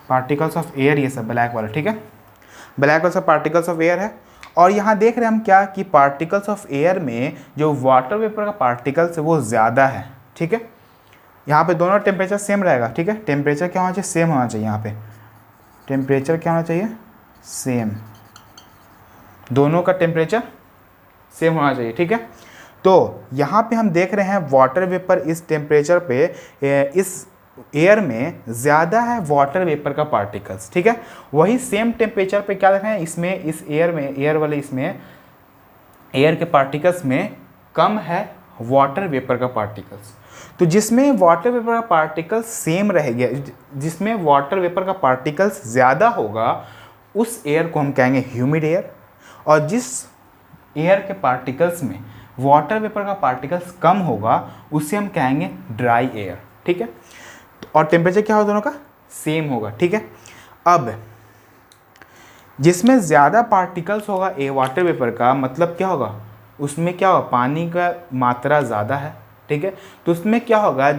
पार्टिकल्स ऑफ एयर, ये सब ब्लैक वाला, ठीक है। ब्लैक वाला सब पार्टिकल्स ऑफ एयर है। और यहाँ देख रहे हैं हम क्या, कि पार्टिकल्स ऑफ एयर में जो वाटर वेपर का पार्टिकल्स है वो ज़्यादा है, ठीक है। यहाँ पे दोनों टेम्परेचर सेम रहेगा, ठीक है। टेम्परेचर क्या होना चाहिए, सेम होना चाहिए। यहाँ पे टेम्परेचर क्या होना चाहिए, सेम, दोनों का टेम्परेचर सेम होना चाहिए, ठीक है। तो यहाँ पे हम देख रहे हैं वाटर वेपर इस टेम्परेचर पे, इस एयर में ज़्यादा है वाटर वेपर का पार्टिकल्स, ठीक है। वही सेम टेम्परेचर पे क्या देख रहे हैं, इसमें इस एयर में, एयर वाले इसमें एयर के पार्टिकल्स में कम है वाटर वेपर का पार्टिकल्स। तो जिसमें वाटर वेपर का पार्टिकल्स सेम रहेगा, जिसमें वाटर वेपर का पार्टिकल्स ज़्यादा होगा, उस एयर को हम कहेंगे ह्यूमिड एयर। और जिस एयर के पार्टिकल्स में वाटर वेपर का पार्टिकल्स कम होगा, उसे हम कहेंगे ड्राई एयर, ठीक है। और टेम्परेचर क्या होगा, दोनों का सेम होगा, ठीक है। अब जिसमें ज़्यादा पार्टिकल्स होगा ए वाटर वेपर का, मतलब क्या होगा, उसमें क्या होगा, पानी का मात्रा ज़्यादा है, ठीक है। तो उसमें क्या होगा,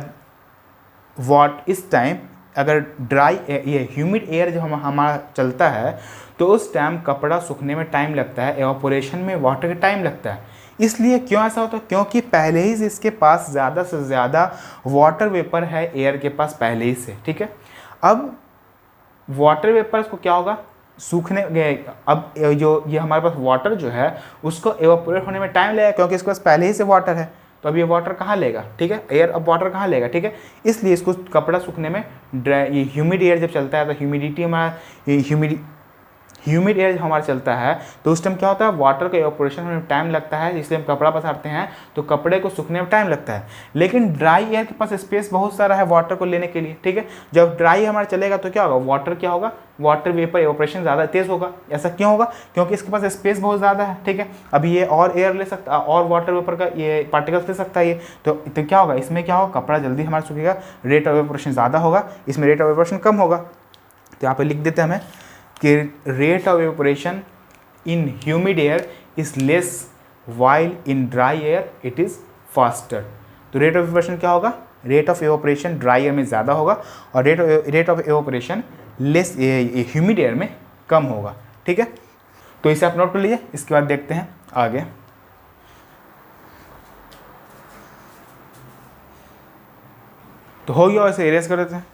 इस टाइम अगर ड्राई ये ह्यूमिड एयर जब हमारा चलता है, तो उस टाइम कपड़ा सूखने में टाइम लगता है, एवापोरेशन में वाटर का टाइम लगता है। इसलिए क्यों ऐसा होता है, क्योंकि पहले ही से इसके पास ज़्यादा से ज़्यादा वाटर वेपर है एयर के पास पहले ही से, ठीक है। अब वाटर वेपर्स को क्या होगा, सूखने गए, अब जो ये हमारे पास वाटर जो है उसको एवापोरेट होने में टाइम लगेगा, क्योंकि इसके पास पहले ही से वाटर है, तो अब ये वाटर कहाँ लेगा, ठीक है, एयर अब वाटर कहाँ लेगा, ठीक है। इसलिए इसको कपड़ा सूखने में ये ह्यूमिड एयर जब चलता है तो ह्यूमिडिटी हमारा ह्यूमिड एयर हमारा चलता है तो उस टाइम क्या होता है, वाटर का इवेपोरेशन में टाइम लगता है, इसलिए हम कपड़ा पसारते हैं तो कपड़े को सूखने में टाइम लगता है। लेकिन ड्राई एयर के पास स्पेस बहुत सारा है वाटर को लेने के लिए, ठीक है। जब ड्राई हमारा चलेगा तो क्या होगा, वाटर क्या होगा, वाटर वेपर इवेपोरेशन ज़्यादा तेज़ होगा। ऐसा क्यों होगा, क्योंकि इसके पास स्पेस बहुत ज़्यादा है, ठीक है। अभी ये और एयर ले सकता है और वाटर वेपर का ये पार्टिकल्स ले सकता है ये, तो क्या होगा, इसमें क्या होगा, कपड़ा जल्दी हमारा सूखेगा, रेट ऑफ इवेपोरेशन ज़्यादा होगा, इसमें रेट ऑफ इवेपोरेशन कम होगा। तो यहाँ पर लिख देते हैं हमें कि rate of evaporation in humid air is less while in dry air it is faster. तो रेट ऑफ इवेपोरेशन क्या होगा, rate of evaporation dry air में ज़्यादा होगा और rate of evaporation less humid air में कम होगा, ठीक है। तो इसे आप नोट कर लीजिए। इसके बाद देखते हैं आगे। तो हो गया, वैसे इरेज कर देते हैं।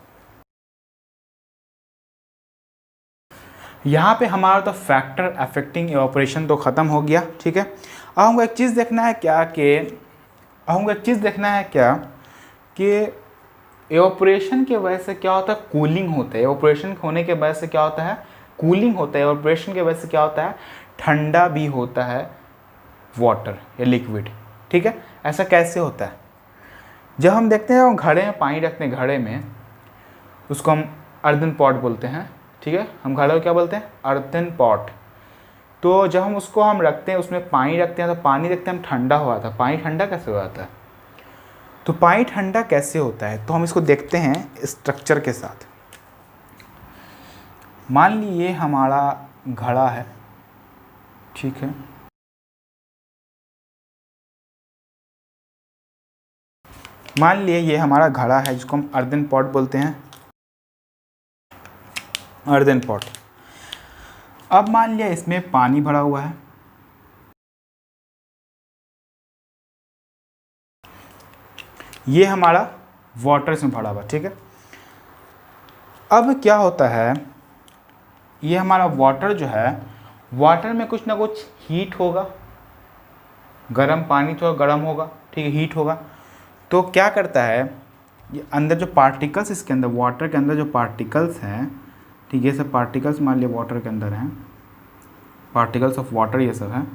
यहाँ पे हमारा तो फैक्टर अफेक्टिंग इवेपोरेशन तो ख़त्म हो गया, ठीक है। अब हमको एक चीज़ देखना है क्या कि इवेपोरेशन की वजह से क्या होता है, कूलिंग होता है। इवेपोरेशन होने के वजह से क्या होता है, कूलिंग होता है। इवेपोरेशन की वजह से क्या होता है, ठंडा भी होता है वाटर या लिक्विड, ठीक है। ऐसा कैसे होता है, जब हम देखते हैं हम घड़े में पानी रखते हैं, घड़े में उसको हम अर्दन पॉट बोलते हैं, ठीक है। हम घड़े को क्या बोलते हैं, अर्दन पॉट। तो जब हम उसको रखते हैं, उसमें पानी रखते हैं तो पानी देखते हैं हम ठंडा हुआ था। पानी ठंडा कैसे हो जाता है, तो पानी ठंडा कैसे होता है, तो हम इसको देखते हैं स्ट्रक्चर के साथ। मान लीजिए हमारा घड़ा है, ठीक है। मान लिए ये हमारा घड़ा है जिसको हम अर्दन पॉट बोलते हैं, अर्दन पॉट। अब मान लिया इसमें पानी भरा हुआ है, ये हमारा वाटर इसमें भरा हुआ, ठीक है। अब क्या होता है, ये हमारा वाटर जो है, वाटर में कुछ ना कुछ हीट होगा, गर्म पानी तो गर्म होगा, ठीक है, हीट होगा। तो क्या करता है, ये अंदर जो पार्टिकल्स, इसके अंदर वाटर के अंदर जो पार्टिकल्स हैं, ठीक है, ये सब पार्टिकल्स मान लिया वाटर के अंदर हैं, पार्टिकल्स ऑफ वाटर ये सब हैं।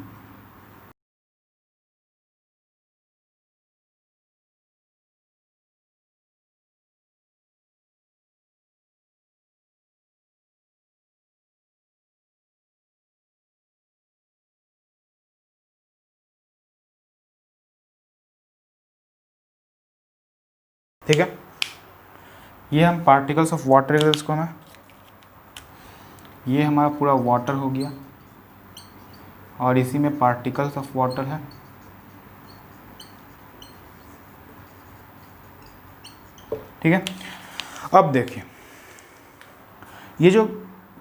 ठीक है, ये हम पार्टिकल्स ऑफ वाटर इसको हमें, ये हमारा पूरा वाटर हो गया और इसी में पार्टिकल्स ऑफ वाटर है। ठीक है, अब देखिए ये जो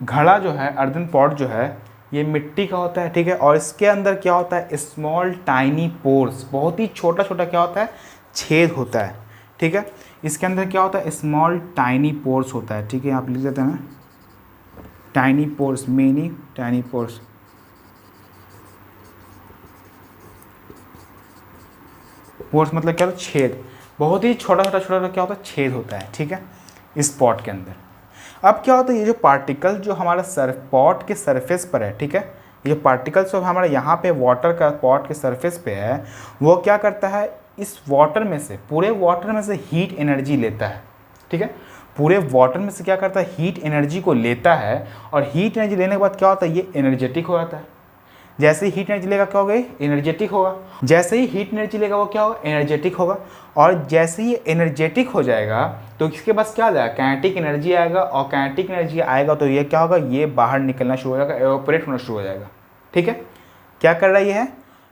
घड़ा जो है, अर्दन पॉट जो है, ये मिट्टी का होता है, ठीक है। और इसके अंदर क्या होता है, स्मॉल टाइनी पोर्स, बहुत ही छोटा छोटा क्या होता है, छेद होता है, ठीक है। इसके अंदर क्या होता है, स्मॉल टाइनी पोर्स होता है, ठीक है। आप लिख देते हैं tiny pores, many tiny pores. Pores मतलब क्या होता है, छेद, बहुत ही छोटा छोटा छोटा क्या होता है, छेद होता है, ठीक है, इस पॉट के अंदर। अब क्या होता है, ये जो पार्टिकल जो हमारा पॉट के सरफेस पर है, ठीक है, ये जो पार्टिकल्स जो हमारा यहाँ पे वाटर का पॉट के सरफेस पे है, वो क्या करता है, इस वाटर में से, पूरे वाटर में से हीट एनर्जी लेता है, ठीक है। पूरे वाटर में से क्या करता है, हीट एनर्जी को लेता है और हीट एनर्जी लेने के बाद क्या होता है, ये एनर्जेटिक हो जाता है। जैसे ही हीट एनर्जी लेगा क्या होगा, एनर्जेटिक होगा। जैसे ही हीट एनर्जी लेगा वो क्या होगा, एनर्जेटिक होगा। और जैसे ही एनर्जेटिक हो जाएगा तो इसके पास क्या आ जाएगा, काइनेटिक एनर्जी आएगा। और काइनेटिक एनर्जी आएगा तो ये क्या होगा, ये बाहर निकलना शुरू हो जाएगा, एवापोरेट होना शुरू हो जाएगा, ठीक है। क्या कर रहा है,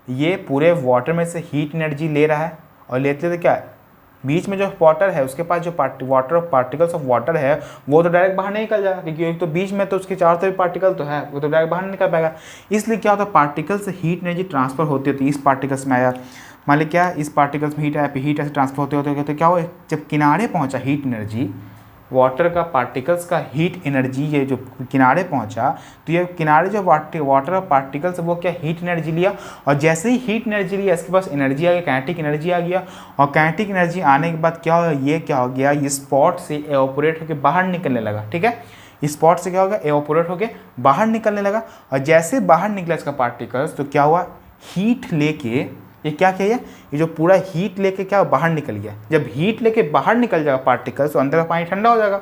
ये पूरे वाटर में से हीट एनर्जी ले रहा है और लेते क्या है, बीच में जो वाटर है उसके पास जो वाटर पार्टिकल्स ऑफ वाटर है वो तो डायरेक्ट बाहर नहीं निकल जाएगा, क्योंकि एक तो बीच में तो उसके चारों तरफ पार्टिकल तो है, वो तो डायरेक्ट बाहर नहीं निकल पाएगा। इसलिए क्या होता है, पार्टिकल से हीट एनर्जी ट्रांसफर होती होती है, इस पार्टिकल्स में आया, मान लीजिए क्या, इस पार्टिकल्स में हीट आया, हीट ऐसे ट्रांसफर होते होते तो क्या हुआ, जब किनारे पहुँचा हीट एनर्जी, वाटर का पार्टिकल्स का हीट एनर्जी ये जो किनारे पहुंचा, तो ये किनारे जो वाटर का पार्टिकल्स वो क्या हीट एनर्जी लिया, और जैसे ही हीट एनर्जी लिया इसके पास एनर्जी आ गया, काइनेटिक एनर्जी आ गया, और काइनेटिक एनर्जी आने के बाद क्या हो, ये क्या हो गया, ये स्पॉट से एवापोरेट होकर बाहर निकलने लगा। ठीक है, इस स्पॉट से क्या होगा, एवापोरेट होकर बाहर निकलने लगा, और जैसे बाहर निकला इसका पार्टिकल्स तो क्या हुआ, हीट लेके ये क्या किया, ये जो पूरा हीट लेके क्या बाहर निकल गया। जब हीट लेके बाहर निकल जाएगा पार्टिकल्स तो अंदर का पानी ठंडा हो जाएगा।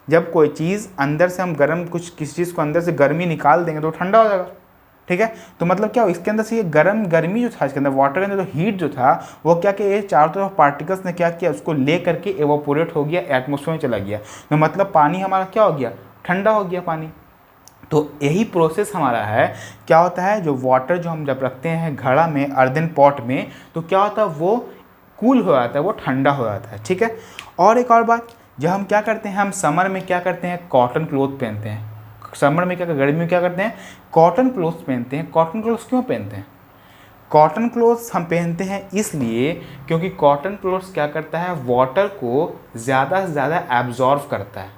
जब कोई चीज़ अंदर से हम गर्म किसी चीज़ को अंदर से गर्मी निकाल देंगे तो ठंडा हो जाएगा। ठीक है, तो मतलब क्या हो, इसके अंदर से ये गर्मी जो था इसके अंदर वाटर के अंदर जो हीट जो था वो क्या किया, ये चारों तरफ पार्टिकल्स ने क्या किया, उसको ले करके एवापोरेट हो गया, एटमोसफेयर में चला गया। तो मतलब पानी हमारा क्या हो गया, ठंडा हो गया पानी। तो यही प्रोसेस हमारा है, क्या होता है, जो वाटर जो हम जब रखते हैं घड़ा में, अर्दन पॉट में, तो क्या होता है वो कूल हो जाता है, वो ठंडा हो जाता है। ठीक है, और एक और बात, जब हम क्या करते हैं, हम समर में क्या करते हैं, कॉटन क्लोथ पहनते हैं। समर में क्या, गर्मी में क्या करते हैं, कॉटन क्लोथ्स पहनते हैं। कॉटन क्लोथ्स क्यों पहनते हैं, कॉटन क्लोथ्स हम पहनते हैं इसलिए क्योंकि कॉटन क्लोथ्स क्या करता है, वाटर को ज़्यादा से ज़्यादा एब्जॉर्व करता है,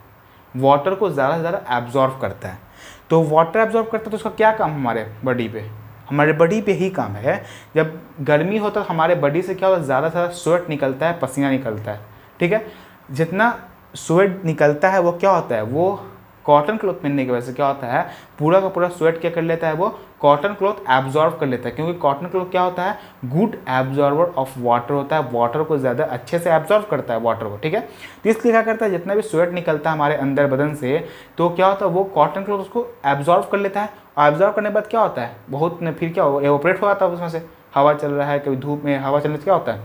वाटर को ज़्यादा से ज़्यादा एब्जॉर्व करता है। तो वाटर एब्जॉर्ब करता है तो उसका क्या काम हमारे बॉडी पे, हमारे बॉडी पे ही काम है। जब गर्मी होता है तो हमारे बॉडी से क्या होता है, ज़्यादा से ज़्यादा स्वेट निकलता है, पसीना निकलता है। ठीक है, जितना स्वेट निकलता है वो क्या होता है, वो कॉटन क्लॉथ पहनने की वजह से क्या होता है, पूरा का पूरा स्वेट क्या कर लेता है, वो कॉटन क्लॉथ एब्जॉर्व कर लेता है। क्योंकि कॉटन क्लॉथ क्या होता है, गुड एब्जॉर्बर ऑफ वाटर होता है, वाटर को ज़्यादा अच्छे से एब्जॉर्व करता है वाटर को। ठीक है, तो इसलिए क्या करता है, जितना भी स्वेट निकलता है हमारे अंदर बदन से, तो क्या होता है, वो कॉटन क्लॉथ उसको एब्जॉर्व कर लेता है, और एब्जॉर्व करने के बाद क्या होता है, बहुत फिर क्या एवोपरेट हो जाता है उसमें से। हवा चल रहा है, कभी धूप में हवा चलने से क्या होता है,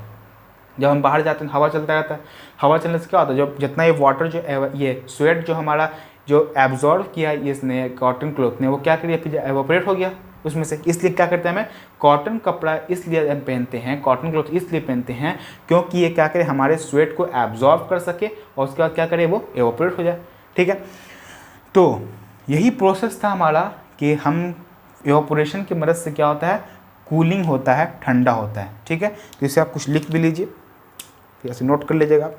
जब हम बाहर जाते हैं हवा चलता रहता है, हवा चलने से क्या होता है, जो जितना ये वाटर जो ये स्वेट जो हमारा जो एब्जॉर्व किया इसने कॉटन क्लॉथ ने, वो क्या करिए, फिर एवोपरेट हो गया उसमें से। इसलिए क्या करते हैं, हमें कॉटन कपड़ा इसलिए हम पहनते हैं, कॉटन क्लॉथ इसलिए पहनते हैं क्योंकि ये क्या करे, हमारे स्वेट को एब्जॉर्व कर सके और उसके बाद क्या करे, वो एवोपरेट हो जाए। ठीक है, तो यही प्रोसेस था हमारा कि हम एवोपरेशन की मदद से क्या होता है, कूलिंग होता है, ठंडा होता है। ठीक है, तो इसे आप कुछ लिख भी लीजिए, फिर ऐसे नोट कर लीजिएगा।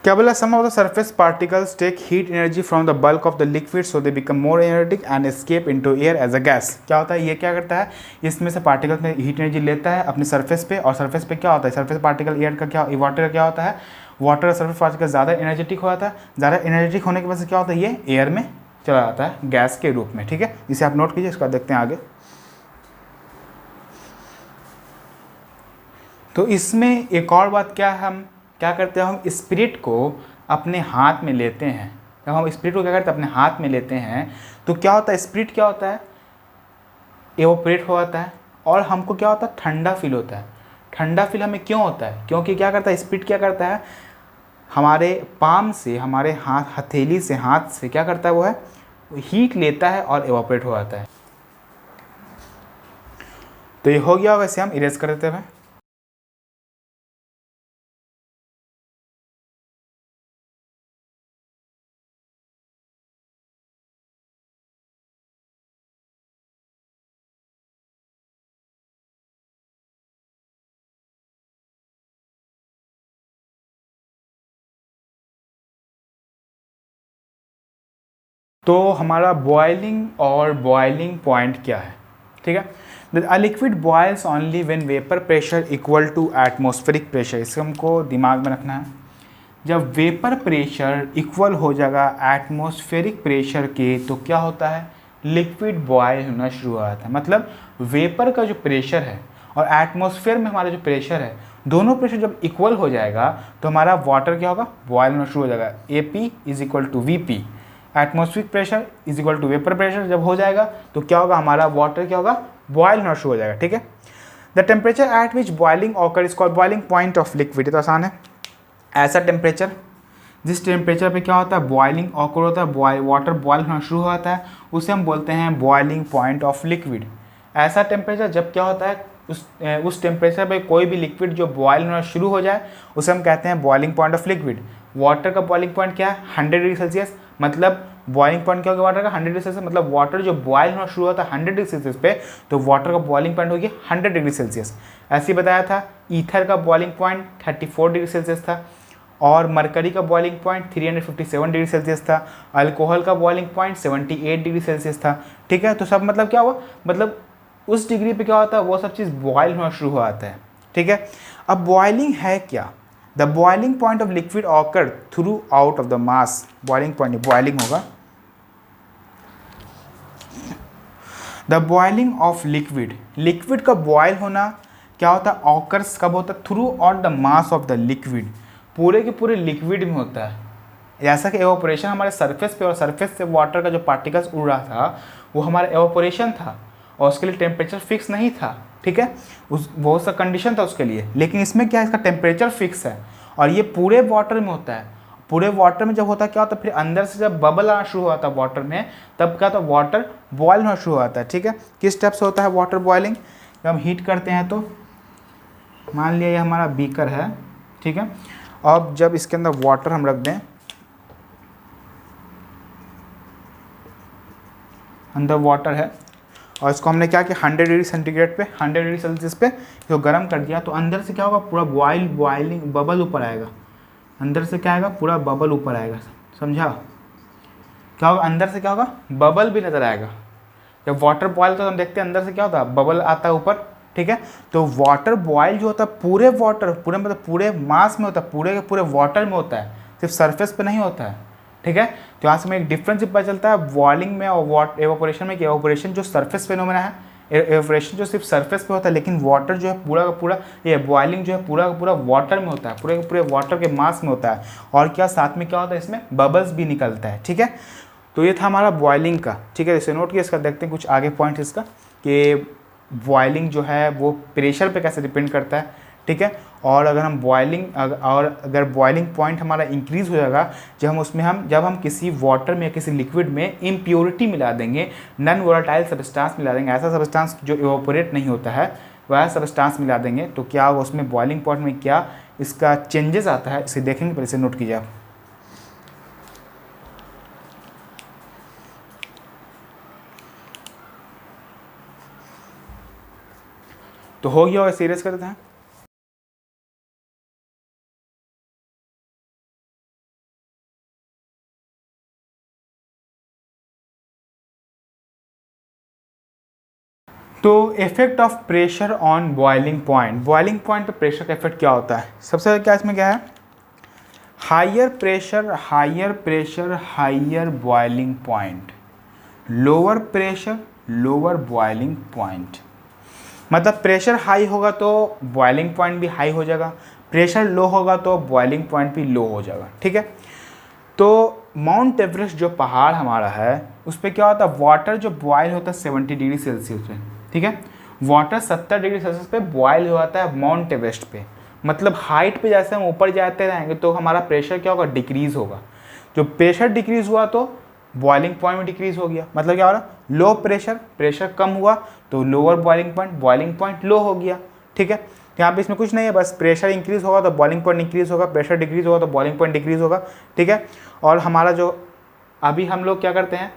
क्या बोला, some of the surface particles take heat energy from the bulk of the liquid so they become more energetic and escape into air as a gas. क्या होता है, ये क्या करता है, इसमें से पार्टिकल्स में हीट एनर्जी लेता है अपने सरफेस पे, और सरफेस पे क्या होता है, सरफेस पार्टिकल एयर का क्या, वाटर का क्या होता है, वाटर सरफेस पार्टिकल ज़्यादा एनर्जेटिक हो जाता है, ज़्यादा एनर्जेटिक होने की वजह से क्या होता है, ये एयर में चला जाता है गैस के रूप में। ठीक है, इसे आप नोट कीजिए, इसके बाद देखते हैं आगे। तो इसमें एक और बात क्या है, हम क्या करते हैं, हम स्पिरिट को अपने हाथ में लेते हैं। जब हम स्पिरिट को क्या करते हैं, अपने हाथ में लेते हैं, तो क्या होता है, स्पिरिट क्या होता है, एवोपरेट हो जाता है, और हमको क्या होता है, ठंडा फील होता है। ठंडा फील हमें क्यों होता है, क्योंकि क्या करता है, स्पिरिट क्या करता है, हमारे पाम से, हमारे हाथ हथेली से, हाथ से क्या करता है, वो है हीट लेता है और एवोपरेट हो जाता है। तो ये हो गया, वैसे हम इरेज कर देते हैं। तो हमारा बॉइलिंग और बॉइलिंग पॉइंट क्या है। ठीक है, a liquid boils only when vapour pressure equal to atmospheric pressure. इसको हमको दिमाग में रखना है। जब वेपर प्रेशर इक्वल हो जाएगा एटमॉस्फेरिक प्रेशर के, तो क्या होता है, लिक्विड बॉयल होना शुरू हो जाता है। मतलब वेपर का जो प्रेशर है और एटमॉस्फेयर में हमारा जो प्रेशर है, दोनों प्रेशर जब इक्वल हो जाएगा तो हमारा वाटर क्या होगा, बॉयल होना शुरू हो जाएगा। AP is equal to VP, atmospheric pressure is equal to vapour pressure जब हो जाएगा तो क्या होगा, हमारा वाटर क्या होगा, बॉयल होना शुरू हो जाएगा। ठीक है, the temperature at which boiling occur is called boiling point of liquid. तो आसान है, ऐसा टेम्परेचर जिस टेम्परेचर पे क्या होता है, बॉइलिंग ऑकर होता है, वाटर बॉयल होना शुरू हो जाता है, उसे हम बोलते हैं बॉइलिंग पॉइंट ऑफ लिक्विड। ऐसा टेम्परेचर जब क्या होता है, उस टेम्परेचर पे कोई भी लिक्विड जो बॉयल होना शुरू हो जाए उसे हम कहते हैं boiling point of liquid. Water का बॉइलिंग पॉइंट क्या है, 100 डिग्री सेल्सियस। मतलब बॉइलिंग पॉइंट क्या होगा वाटर का 100 डिग्री सेल्सियस, मतलब वाटर जो बॉयल होना शुरू होता है 100 डिग्री सेल्सियस पे, तो वाटर का बॉइलिंग पॉइंट होगी 100 डिग्री सेल्सियस। ऐसे ही बताया था ईथर का बॉइलिंग पॉइंट 34 डिग्री सेल्सियस था, और मरकरी का बॉइलिंग पॉइंट 357 डिग्री सेल्सियस था, अल्कोहल का बॉइलिंग पॉइंट 78 डिग्री सेल्सियस था। ठीक है, तो सब मतलब क्या हुआ, मतलब उस डिग्री पे क्या होता है वो सब चीज़ बॉयल होना शुरू हो जाता है। ठीक है, अब बॉइलिंग है क्या, the boiling point of liquid occur throughout of the mass, boiling point boiling होगा, the boiling of liquid, liquid का बॉयल होना क्या होता है, ऑकर्स कब होता है, throughout the mass of the liquid, पूरे के पूरे लिक्विड में होता है। जैसा कि एवापोरेशन हमारे सरफेस पे, और सरफेस से वाटर का जो पार्टिकल्स उड़ रहा था वो हमारा एवापोरेशन था, और उसके लिए टेम्परेचर फिक्स नहीं था। ठीक है, उस बहुत सा कंडीशन था उसके लिए, लेकिन इसमें क्या है, इसका टेम्परेचर फिक्स है, और ये पूरे वाटर में होता है। पूरे वाटर में जब होता क्या होता है, फिर अंदर से जब बबल आना शुरू होता है वाटर में, तब क्या होता है, वाटर बॉयल होना शुरू होता है। ठीक है, किस स्टेप से होता है वाटर बॉयलिंग, जब हम हीट करते हैं तो मान लिया ये हमारा बीकर है। ठीक है, अब जब इसके अंदर वाटर हम रख दें, अंदर वाटर है, और इसको हमने क्या किया 100 डिग्री सेंटीग्रेड पे, 100 डिग्री सेल्सियस पे जो गर्म कर दिया, तो अंदर से क्या होगा, पूरा बॉइलिंग बबल ऊपर आएगा, अंदर से क्या आएगा, पूरा बबल ऊपर आएगा। समझा, क्या होगा, अंदर से क्या होगा, बबल भी नज़र आएगा। जब वाटर बॉयल तो हम देखते हैं अंदर से क्या होता है, बबल आता है ऊपर। ठीक है, तो वाटर बॉयल जो होता है पूरे वाटर, पूरे मतलब पूरे मास में होता है, पूरे के पूरे वाटर में होता है, सिर्फ सरफेस पे नहीं होता है। ठीक है, तो यहाँ से हमें एक डिफरेंस पता चलता है बॉइलिंग में और एवापोरेशन में, कि एवापोरेशन जो सरफेस फिनोमेना है, एवापोरेशन जो सिर्फ सरफेस पे होता है, लेकिन वाटर जो है पूरा का पूरा, ये बॉइलिंग जो है पूरा का पूरा वाटर में होता है, पूरे के पूरे वाटर के मास में होता है। और क्या साथ में क्या होता है, इसमें बबल्स भी निकलता है। ठीक है, तो ये था हमारा बॉइलिंग का। ठीक है, इसे नोट किया, इसका देखते हैं कुछ आगे पॉइंट इसका, कि बॉइलिंग जो है वो प्रेशर पे कैसे डिपेंड करता है। ठीक है, और अगर हम अगर बॉइलिंग पॉइंट हमारा इंक्रीज़ हो जाएगा जब हम किसी वाटर में या किसी लिक्विड में इम्प्योरिटी मिला देंगे, नॉन वोलेटाइल सब्सटेंस मिला देंगे, ऐसा सब्सटेंस जो इवापोरेट नहीं होता है वह सब्सटेंस मिला देंगे, तो क्या उसमें बॉइलिंग पॉइंट में क्या इसका चेंजेस आता है, इसे देखेंगे, पहले इसे नोट कीजिए आप। तो हो गया, और सीरियस करते हैं। तो effect of pressure on boiling point, boiling point पे प्रेशर का इफेक्ट क्या होता है, सबसे ज़्यादा क्या इसमें क्या है, higher pressure higher boiling point, lower pressure lower boiling point. मतलब प्रेशर हाई होगा तो बॉइलिंग पॉइंट भी हाई हो जाएगा, प्रेशर लो होगा तो बॉइलिंग पॉइंट भी लो हो जाएगा। ठीक है, तो माउंट एवरेस्ट जो पहाड़ हमारा है उस पर क्या होता है, वाटर जो बॉयल होता है 70 डिग्री सेल्सियस पे। ठीक है, वाटर 70 डिग्री सेल्सियस पे बॉयल हो जाता है माउंट एवरेस्ट पे। मतलब हाइट पे जैसे हम ऊपर जाते रहेंगे तो हमारा प्रेशर क्या होगा, डिक्रीज़ होगा। जो प्रेशर डिक्रीज़ हुआ तो बॉइलिंग पॉइंट में डिक्रीज़ हो गया। मतलब क्या हो रहा, लो प्रेशर कम हुआ तो लोअर बॉइलिंग पॉइंट लो हो गया। ठीक है, यहाँ पे इसमें कुछ नहीं है, बस प्रेशर इंक्रीज़ होगा तो बॉइलिंग पॉइंट इंक्रीज़ होगा, प्रेशर डिक्रीज़ होगा तो बॉइलिंग पॉइंट डिक्रीज़ होगा। ठीक है, और हमारा जो अभी हम लोग क्या करते हैं,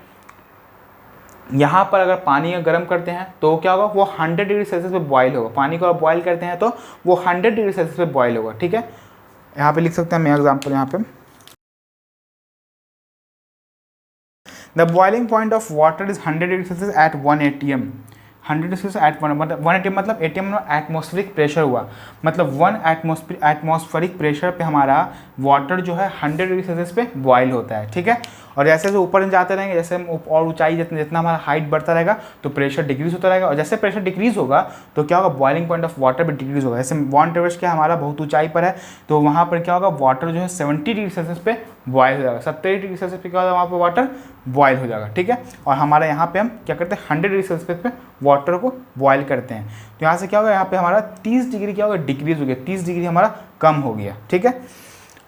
यहाँ पर अगर पानी गर्म करते हैं तो क्या होगा, वो 100 डिग्री सेल्सियस पे बॉयल होगा। पानी को आप बॉयल करते हैं तो वो 100 डिग्री सेल्सियस पे बॉयल होगा। ठीक है, यहाँ पे लिख सकते हैं मैं एग्जाम्पल, यहाँ पे the boiling point of water is 100 degree Celsius at 1 atm। 100 degree Celsius at 1 atm मतलब एटीएम एटमॉस्फेरिक प्रेशर हुआ, मतलब 1 एटमॉस्फेरिक प्रेशर पे हमारा वाटर जो है 100 डिग्री सेल्सियस पे बॉयल होता है। ठीक है, और जैसे जैसे ऊपर जाते रहेंगे, जैसे हम और ऊंचाई जितना हमारा हाइट बढ़ता रहेगा तो प्रेशर डिक्रीज होता रहेगा, और जैसे प्रेशर डिक्रीज होगा तो क्या होगा, बॉइलिंग पॉइंट ऑफ वाटर भी डिक्रीज होगा। जैसे माउंट एवरेस्ट क्या हमारा बहुत ऊंचाई पर है तो वहाँ पर क्या होगा, वाटर जो है 70 डिग्री सेल्सियस पे बॉयल हो जाएगा, 70 डिग्री सेल्सियस पे क्या होगा, वहाँ पर वाटर बॉयल हो जाएगा। ठीक है, और हमारे यहाँ पे हम क्या करते हैं, 100 डिग्री सेल्सियस पे वाटर को बॉयल करते हैं, तो यहाँ से क्या होगा, यहाँ पे हमारा 30 डिग्री क्या होगा, डिक्रीज हो गया, 30 डिग्री हमारा कम हो गया। ठीक है,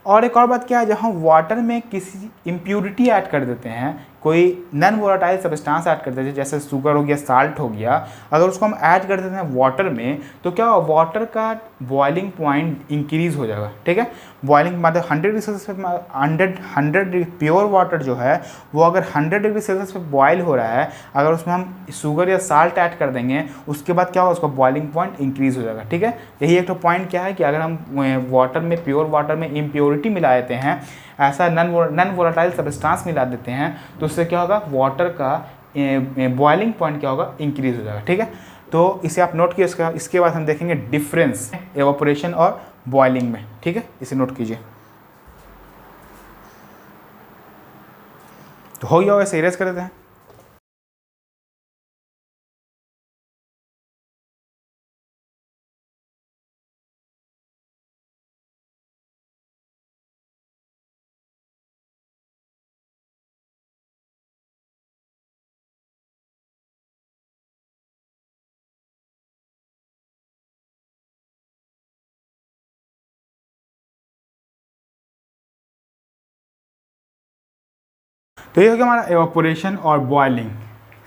और एक और बात क्या है, जब हम वाटर में किसी इम्प्यूरिटी ऐड कर देते हैं, कोई नॉन वोलेटाइल सब्सटेंस ऐड करते हैं, जैसे शुगर हो गया, साल्ट हो गया, अगर उसको हम ऐड कर देते हैं वाटर में तो क्या होगा, वाटर का बॉइलिंग पॉइंट इंक्रीज हो जाएगा। ठीक है, बॉइलिंग मतलब 100 डिग्री सेल्सियस पे 100 प्योर वाटर जो है वो अगर 100 डिग्री सेल्सियस पे बॉयल हो रहा है, अगर उसमें हम शुगर या साल्ट ऐड कर देंगे उसके बाद क्या होगा, उसका बॉइलिंग पॉइंट इंक्रीज हो जाएगा। ठीक है, यही एक तो पॉइंट क्या है कि अगर हम वाटर में, प्योर वाटर में इम्प्योरिटी मिला देते हैं, ऐसा नॉन वोलेटाइल सब्सटेंस मिला देते हैं, तो उससे क्या होगा, वाटर का बॉइलिंग पॉइंट क्या होगा, इंक्रीज हो जाएगा। ठीक है, तो इसे आप नोट कीजिए। इसके बाद हम देखेंगे डिफरेंस एवापोरेशन और बॉइलिंग में। ठीक है, इसे नोट कीजिए। तो हो गया, वैसे इरेज कर देते हैं। तो ये हो गया हमारा एवापोरेशन और बॉइलिंग।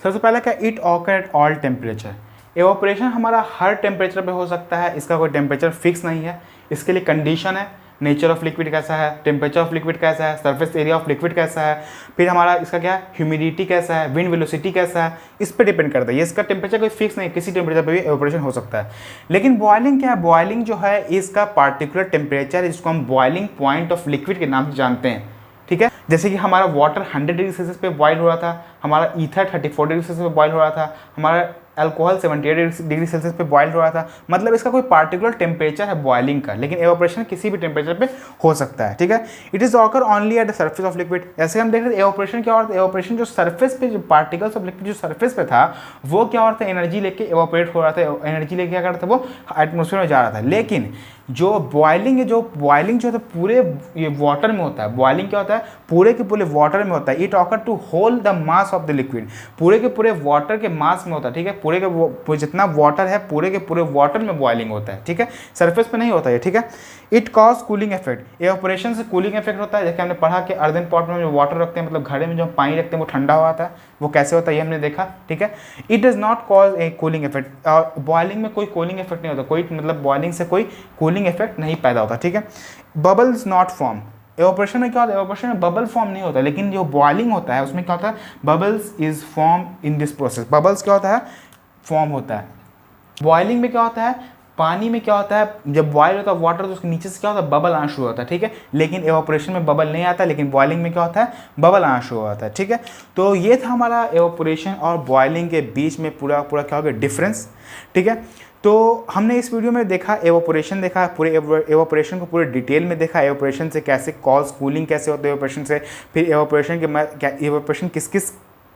सबसे पहला क्या, it occur at all temperature. Evaporation हमारा हर टेम्परेचर पे हो सकता है, इसका कोई टेम्परेचर फिक्स नहीं है। इसके लिए कंडीशन है, नेचर ऑफ लिक्विड कैसा है, टेम्परेचर ऑफ लिक्विड कैसा है, सरफेस एरिया ऑफ लिक्विड कैसा है, फिर हमारा इसका क्या है, ह्यूमिडिटी कैसा है, विंड वेलोसिटी कैसा है, इस पर डिपेंड करता है। ये इसका टेम्परेचर कोई फिक्स नहीं, किसी टेम्परेचर पे भी एवापोरेशन हो सकता है। लेकिन बॉइलिंग क्या है, बॉइलिंग जो है इसका पार्टिकुलर टेम्परेचर, जिसको हम बॉइलिंग पॉइंट ऑफ लिक्विड के नाम से जानते हैं। ठीक है, जैसे कि हमारा वाटर 100 डिग्री सेल्सियस पे बॉयल हो रहा था, हमारा ईथर 34 डिग्री सेल्सियस पे बॉयल हो रहा था, हमारा अल्कोहल 78 डिग्री सेल्सियस पे बॉयल हो रहा था। मतलब इसका कोई पार्टिकुलर टेम्परेचर है बॉइलिंग का, लेकिन एवापोरेशन किसी भी टेम्परेचर पे हो सकता है। ठीक है, it is occur only at the surface of liquid. जैसे हम देख रहे थे एवापोरेशन क्या होता है, एवापोरेशन जो सर्फेस पे, जो पार्टिकल्स ऑफ लिक्विड जो सर्फेस पे था वो क्या हो रहा था, एनर्जी लेके एवापोरेट हो रहा था, एनर्जी लेके क्या कर रहा था, वो एटमोसफेयर में जा रहा था। लेकिन जो बॉइलिंग है, जो बॉइलिंग जो होता है पूरे ये वाटर में होता है, बॉइलिंग क्या होता है, पूरे के पूरे वाटर में होता है। It occur to hold the mass of the liquid, पूरे के पूरे वाटर के मास में होता है। ठीक है, पूरे के जितना वाटर है पूरे के पूरे वाटर में बॉइलिंग होता है। ठीक है, सरफेस पे नहीं होता है। ठीक है, it cause cooling effect. Evaporation से कूलिंग इफेक्ट होता है। जैसे हमने पढ़ा कि अर्दन पॉट में जो वाटर रखते हैं, मतलब घड़े में जो पानी रखते हैं वो ठंडा हुआ था, वो कैसे होता है ये हमने देखा। ठीक है, it does not cause A cooling effect. और बॉइलिंग में कोई कूलिंग इफेक्ट नहीं होता, कोई मतलब बॉइलिंग से कोई कूलिंग इफेक्ट नहीं पैदा होता। ठीक है, बबल्स नॉट फॉर्म। एवापोरेशन में क्या होता है, एवापोरेशन में बबल फॉर्म नहीं होता, लेकिन जो बॉइलिंग होता है उसमें क्या होता है, bubbles is form in this process. Bubbles क्या होता है, फॉर्म होता है। बॉइलिंग में क्या होता है, पानी में क्या होता है, जब बॉयल होता है वाटर तो उसके नीचे से क्या होता है, बबल आना शुरू होता है। ठीक है, लेकिन एवापोरेशन में बबल नहीं आता, लेकिन बॉइलिंग में क्या होता है, बबल आना शुरू होता है। ठीक है, तो ये था हमारा एवापोरेशन और बॉइलिंग के बीच में पूरा क्या हो गया, डिफरेंस। ठीक है, तो हमने इस वीडियो में देखा एवापोरेशन, देखा पूरे एवापोरेशन को पूरे डिटेल में देखा, एवापोरेशन से कैसे कॉज कूलिंग कैसे होता है एवापोरेशन से, फिर एवापोरेशन के एवापोरेशन किस किस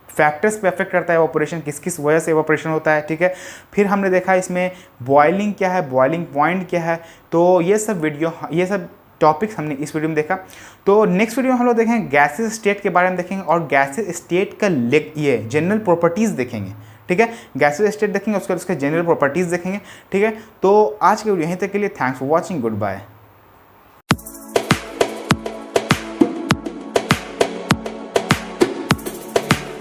फैक्टर्स पे अफेक्ट करता है एवापोरेशन, किस किस वजह से एवापोरेशन होता है। ठीक है, फिर हमने देखा इसमें बॉइलिंग क्या है, बॉइलिंग पॉइंट क्या है। तो ये सब टॉपिक्स हमने इस वीडियो में देखा। तो नेक्स्ट वीडियो में हम लोग देखेंगे गैसेस स्टेट के बारे में देखेंगे, और गैसेस स्टेट का ये जनरल प्रॉपर्टीज़ देखेंगे। ठीक है, गैसेस स्टेट देखेंगे, उसके जनरल प्रॉपर्टीज़ देखेंगे। ठीक है, तो आज के वीडियो यहीं तक के लिए thanks for watching, good bye.